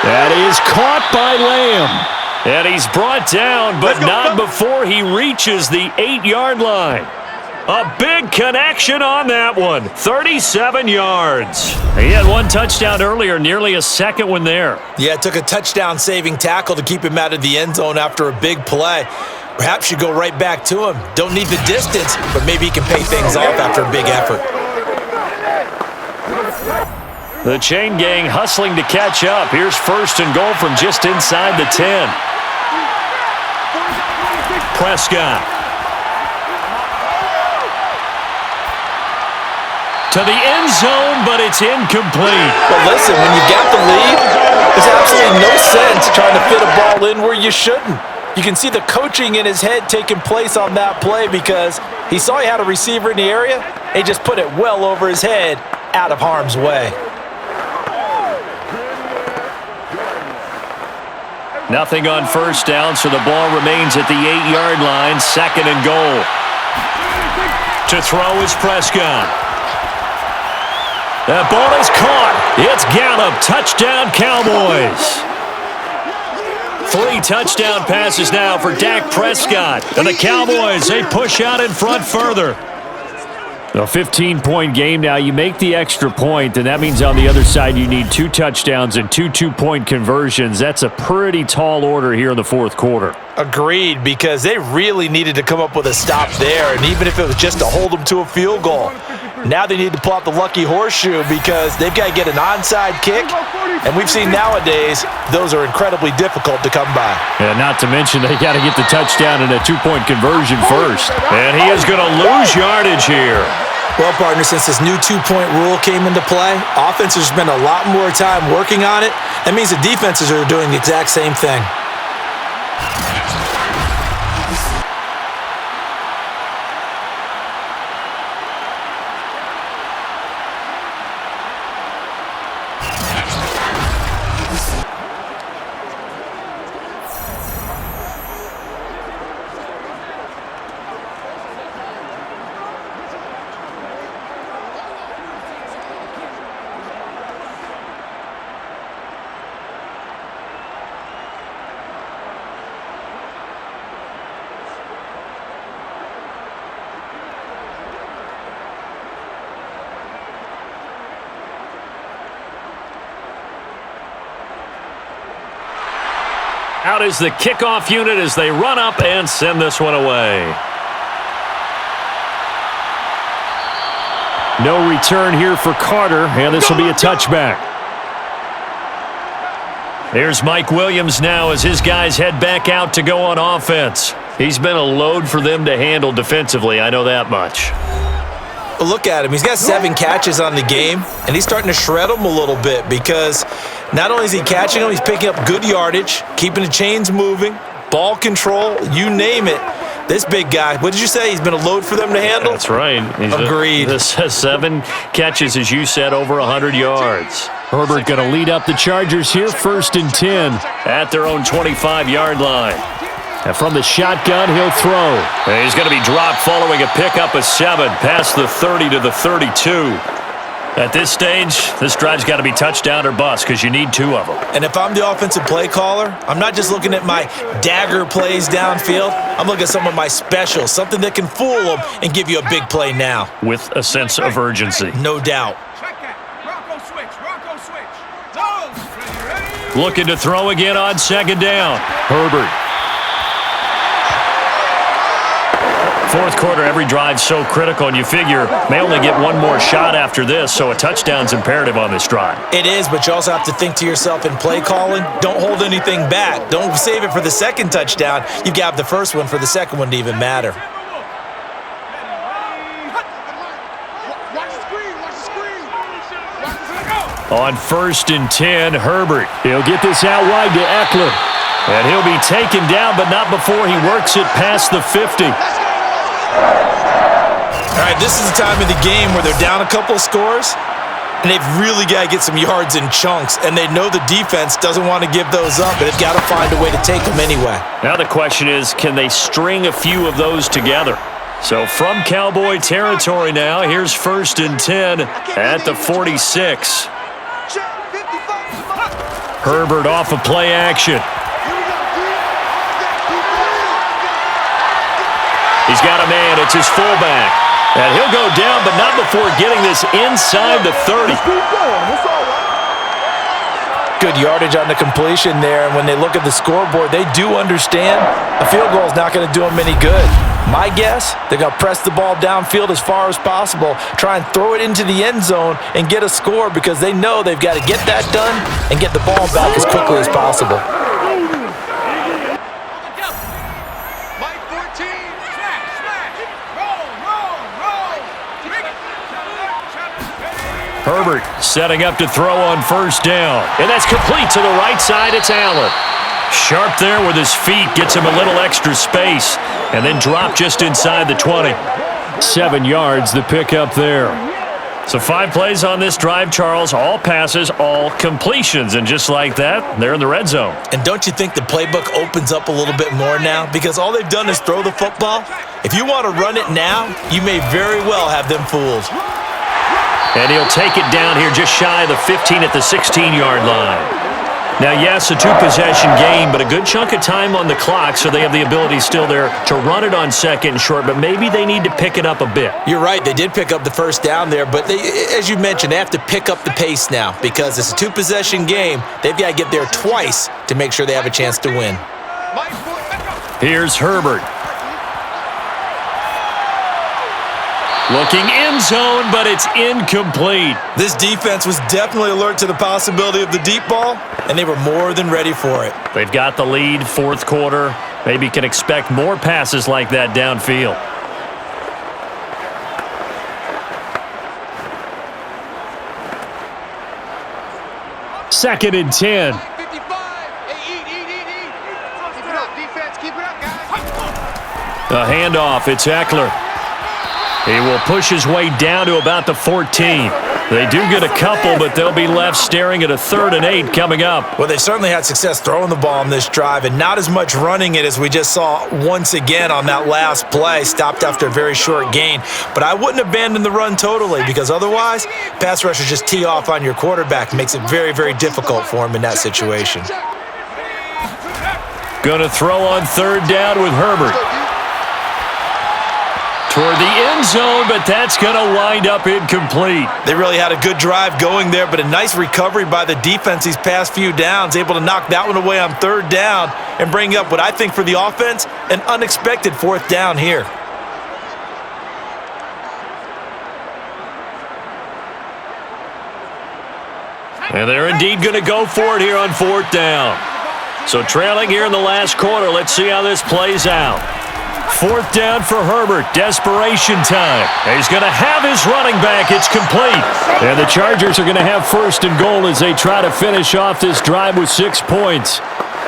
B: That is caught by Lamb. And he's brought down, but not before he reaches the 8-yard line. A big connection on that one. 37 yards. He had one touchdown earlier, nearly a second one there.
C: Yeah, it took a touchdown-saving tackle to keep him out of the end zone after a big play. Perhaps you go right back to him. Don't need the distance, but maybe he can pay things off after a big effort.
B: The chain gang hustling to catch up. Here's first and goal from just inside the 10. Prescott. To the end zone, but it's incomplete.
C: But listen, when you got the lead, there's absolutely no sense trying to fit a ball in where you shouldn't. You can see the coaching in his head taking place on that play because he saw he had a receiver in the area. He just put it well over his head, out of harm's way.
B: Nothing on first down, so the ball remains at the 8-yard line. Second and goal. To throw is Prescott. That ball is caught. It's Gallup. Touchdown, Cowboys. 3 touchdown passes now for Dak Prescott. And the Cowboys, they push out in front further. A 15-point game now. You make the extra point, and that means on the other side you need 2 touchdowns and 2 two-point conversions. That's a pretty tall order here in the fourth quarter.
C: Agreed, because they really needed to come up with a stop there, and even if it was just to hold them to a field goal. Now they need to pull out the lucky horseshoe because they've got to get an onside kick, and we've seen nowadays those are incredibly difficult to come by.
B: And not to mention they got to get the touchdown and a 2-point conversion first. And he is going to lose yardage here.
C: Well, partner, since this new 2-point rule came into play, offenses spend a lot more time working on it. That means the defenses are doing the exact same thing.
B: Out is the kickoff unit as they run up and send this one away. No return here for Carter, and this will be a touchback. There's Mike Williams now as his guys head back out to go on offense. He's been a load for them to handle defensively, I know that much.
C: But look at him. He's got 7 catches on the game, and he's starting to shred them a little bit because not only is he catching them, he's picking up good yardage, keeping the chains moving, ball control, you name it. This big guy, what did you say? He's been a load for them to handle?
B: That's right.
C: Agreed.
B: This has 7 catches, as you said, over 100 yards. Herbert going to lead up the Chargers here, 1st and 10 at their own 25-yard line. And from the shotgun, he'll throw. And he's going to be dropped following a pickup of 7 past the 30 to the 32.
A: At this stage, this drive's got to be touchdown or bust because you need 2 of them.
C: And if I'm the offensive play caller, I'm not just looking at my dagger plays downfield. I'm looking at some of my specials, something that can fool them and give you a big play now.
A: With a sense of urgency.
C: No doubt.
A: Looking to throw again on 2nd down. Herbert. 4th quarter, every drive so critical, and you figure may only get 1 more shot after this, so a touchdown's imperative on this drive.
C: It is, but you also have to think to yourself in play calling, don't hold anything back. Don't save it for the 2nd touchdown. You've got the 1st one for the 2nd one to even matter.
A: On 1st and 10, Herbert. He'll get this out wide to Eckler. And he'll be taken down, but not before he works it past the 50.
C: All right, this is the time of the game where they're down a couple of scores, and they've really got to get some yards in chunks, and they know the defense doesn't want to give those up, but they've got to find a way to take them anyway.
A: Now the question is, can they string a few of those together? So from Cowboy territory now, here's 1st and 10 at the 46. Herbert off of play action. He's got a man. It's his fullback. And he'll go down, but not before getting this inside the 30.
C: Good yardage on the completion there, and when they look at the scoreboard, they do understand a field goal is not going to do them any good. My guess, they're going to press the ball downfield as far as possible, try and throw it into the end zone and get a score because they know they've got to get that done and get the ball back as quickly as possible.
A: Herbert setting up to throw on 1st down. And that's complete to the right side. It's Allen. Sharp there with his feet. Gets him a little extra space. And then drop just inside the 20.
B: 7 yards, the pickup there.
A: So 5 plays on this drive, Charles. All passes, all completions. And just like that, they're in the red zone.
C: And don't you think the playbook opens up a little bit more now? Because all they've done is throw the football. If you want to run it now, you may very well have them fooled.
A: And he'll take it down here just shy of the 15 at the 16-yard line. Now, yes, a 2-possession game, but a good chunk of time on the clock, so they have the ability still there to run it on 2nd and short, but maybe they need to pick it up a bit.
C: You're right. They did pick up the 1st down there, but they, as you mentioned, they have to pick up the pace now because it's a 2-possession game. They've got to get there twice to make sure they have a chance to win.
A: Here's Herbert. Looking end zone, but it's incomplete.
C: This defense was definitely alert to the possibility of the deep ball, and they were more than ready for it.
A: They've got the lead, 4th quarter. Maybe can expect more passes like that downfield.
B: Second and 10.
A: A handoff. It's Eckler. He will push his way down to about the 14. They do get a couple, but they'll be left staring at a 3rd and 8 coming up.
C: Well, they certainly had success throwing the ball on this drive and not as much running it as we just saw once again on that last play. Stopped after a very short gain. But I wouldn't abandon the run totally because otherwise, pass rushers just tee off on your quarterback. Makes it very, very difficult for him in that situation.
A: Going to throw on 3rd down with Herbert. Toward the end zone, but that's going to wind up incomplete.
C: They really had a good drive going there, but a nice recovery by the defense these past few downs, able to knock that one away on 3rd down and bring up what I think for the offense, an unexpected 4th down here.
A: And they're indeed going to go for it here on 4th down. So trailing here in the last quarter, let's see how this plays out. 4th down for Herbert. Desperation time. He's going to have his running back. It's complete.
B: And the Chargers are going to have 1st and goal as they try to finish off this drive with 6 points.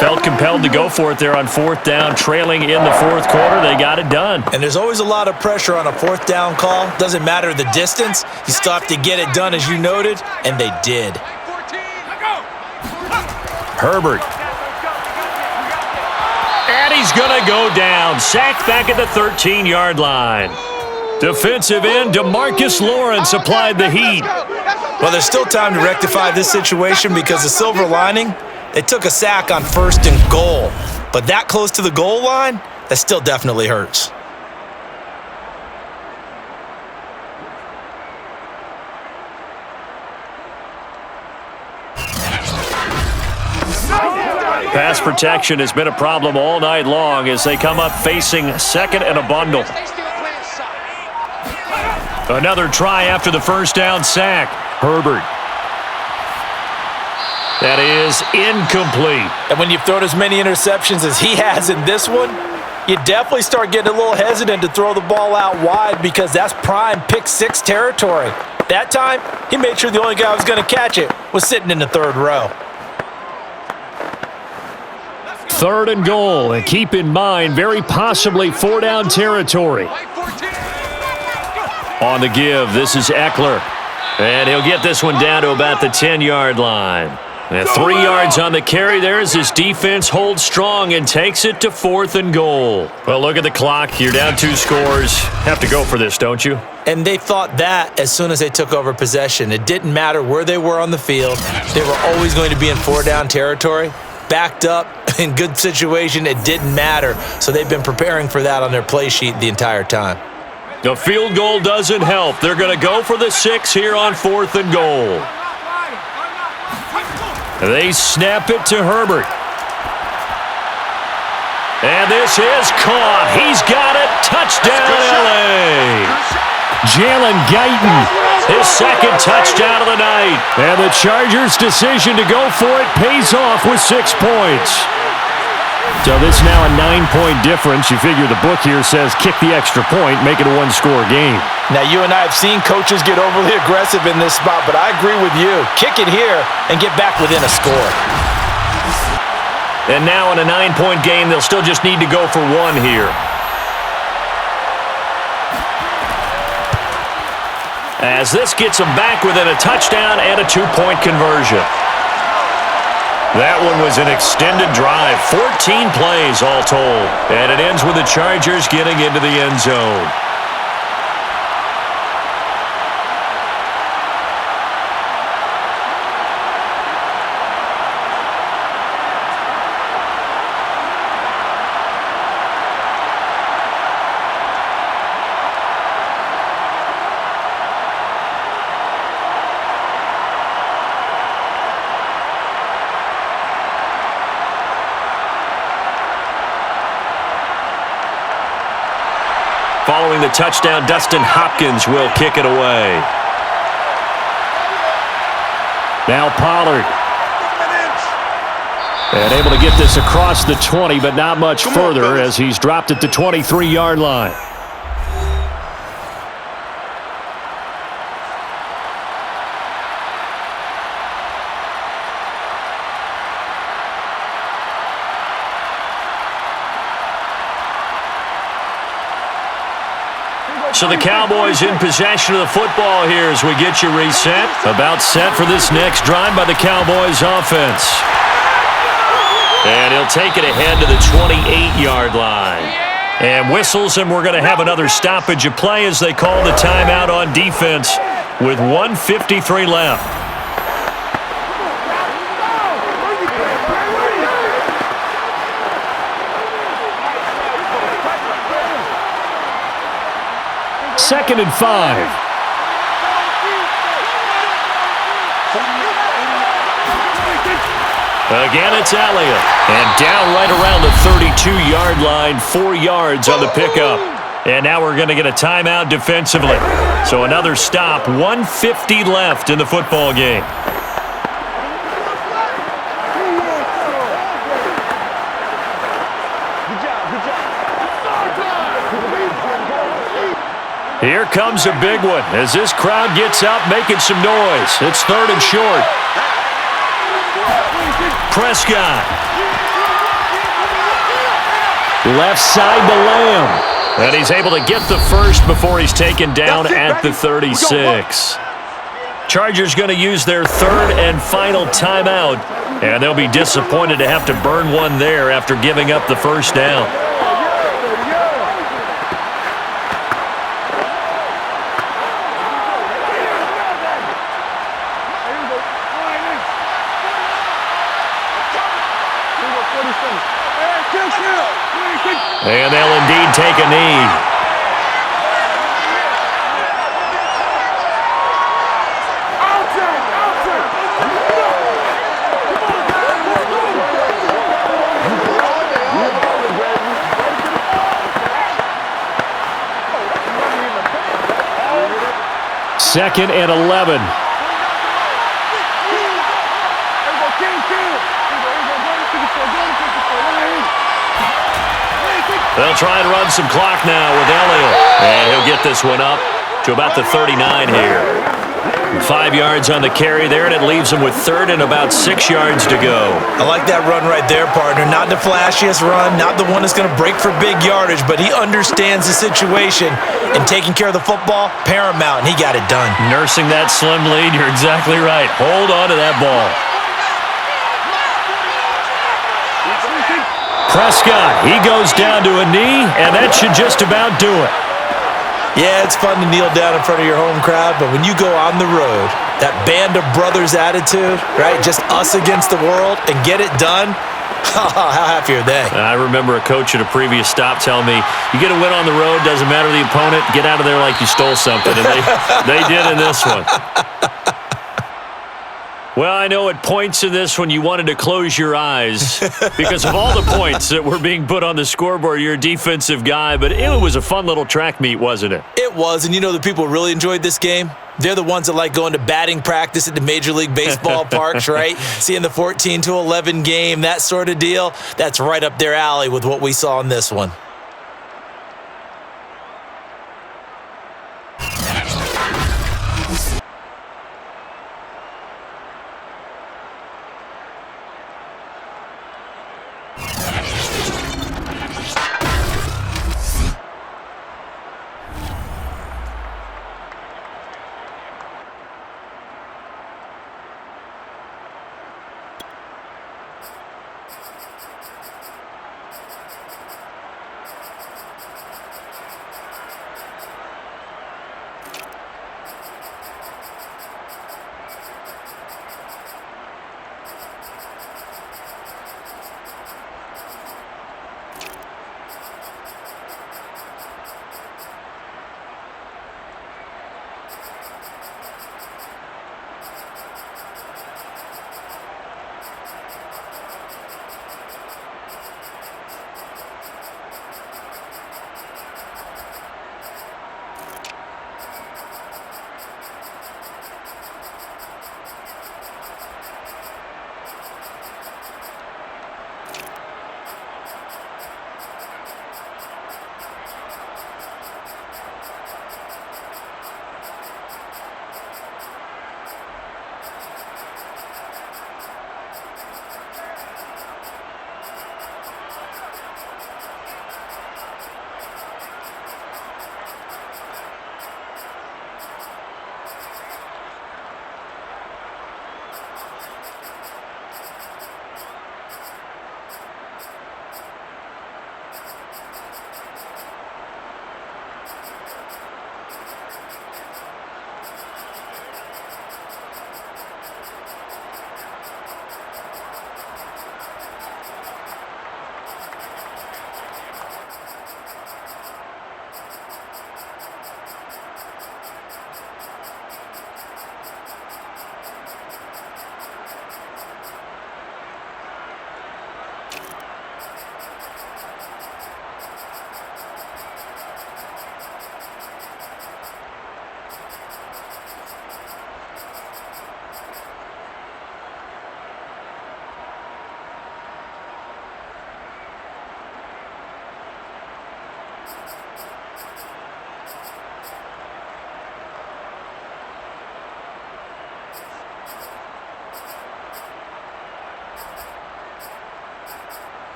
A: Felt compelled to go for it there on 4th down. Trailing in the 4th quarter. They got it done.
C: And there's always a lot of pressure on a 4th down call. Doesn't matter the distance. You still have to get it done, as you noted, and they did.
A: Herbert. And he's going to go down. Sacked back at the 13-yard line.
B: Defensive end DeMarcus Lawrence applied the heat.
C: Well, there's still time to rectify this situation because the silver lining, they took a sack on 1st and goal. But that close to the goal line, that still definitely hurts.
B: Pass protection has been a problem all night long as they come up facing 2nd and a bundle. Another try after the first down sack. Herbert. That is incomplete.
C: And when you've thrown as many interceptions as he has in this one, you definitely start getting a little hesitant to throw the ball out wide because that's prime pick 6 territory. That time, he made sure the only guy who was going to catch it was sitting in the 3rd row.
B: 3rd and goal, and keep in mind, very possibly 4-down territory. On the give, this is Eckler. And he'll get this one down to about the 10-yard line. And 3 yards on the carry there as his defense holds strong and takes it to 4th and goal. Well, look at the clock. You're down 2 scores. Have to go for this, don't you?
C: And they thought that as soon as they took over possession. It didn't matter where they were on the field. They were always going to be in 4-down territory. Backed up, in good situation, it didn't matter. So they've been preparing for that on their play sheet the entire time.
B: The field goal doesn't help. They're going to go for the 6 here on 4th and goal. They snap it to Herbert. And this is caught. He's got it. Touchdown, L.A. Jalen Guyton, his 2nd touchdown of the night. And the Chargers' decision to go for it pays off with 6 points. So this now a 9-point difference. You figure the book here says kick the extra point, make it a 1-score game.
C: Now, you and I have seen coaches get overly aggressive in this spot, but I agree with you. Kick it here and get back within a score.
B: And now in a 9-point game, they'll still just need to go for 1 here. As this gets them back within a touchdown and a 2-point conversion. That one was an extended drive, 14 plays all told. And it ends with the Chargers getting into the end zone. Following the touchdown, Dustin Hopkins will kick it away. Now Pollard. And able to get this across the 20, but not much further as he's dropped at the 23-yard line. So the Cowboys in possession of the football here as we get you reset. About set for this next drive by the Cowboys offense. And he'll take it ahead to the 28-yard line. And whistles, and we're going to have another stoppage of play as they call the timeout on defense with 1:53 left. Second and 5. Again, it's Elliott. And down right around the 32-yard line, 4 yards on the pickup. And now we're going to get a timeout defensively. So another stop, 1:50 left in the football game. Here comes a big one as this crowd gets up making some noise. It's 3rd and short. Prescott. Left side to Lamb. And he's able to get the first before he's taken down at the 36. Chargers going to use their 3rd and final timeout. And they'll be disappointed to have to burn one there after giving up the first down. And they'll indeed take a knee. Second and 11.
A: They'll try and run some clock now with Elliott. And he'll get this one up to about the 39 here. 5 yards on the carry there, and it leaves him with third and about 6 yards to go.
C: I like that run right there, partner. Not the flashiest run, not the one that's going to break for big yardage, but he understands the situation, and taking care of the football, paramount, and he got it done.
A: Nursing that slim lead, you're exactly right. Hold on to that ball.
B: Prescott, he goes down to a knee, and that should just about do it.
C: Yeah, it's fun to kneel down in front of your home crowd, but when you go on the road, that band of brothers attitude, right, just us against the world, and get it done, how happy are they?
A: I remember a coach at a previous stop telling me, you get a win on the road, doesn't matter the opponent, get out of there like you stole something, and they did in this one. Well, I know at points in this one you wanted to close your eyes because of all the points that were being put on the scoreboard. You're a defensive guy, but it was a fun little track meet, wasn't it?
C: It was, and you know the people really enjoyed this game? They're the ones that like going to batting practice at the Major League Baseball parks, right? Seeing the 14-11 game, that sort of deal. That's right up their alley with what we saw in this one.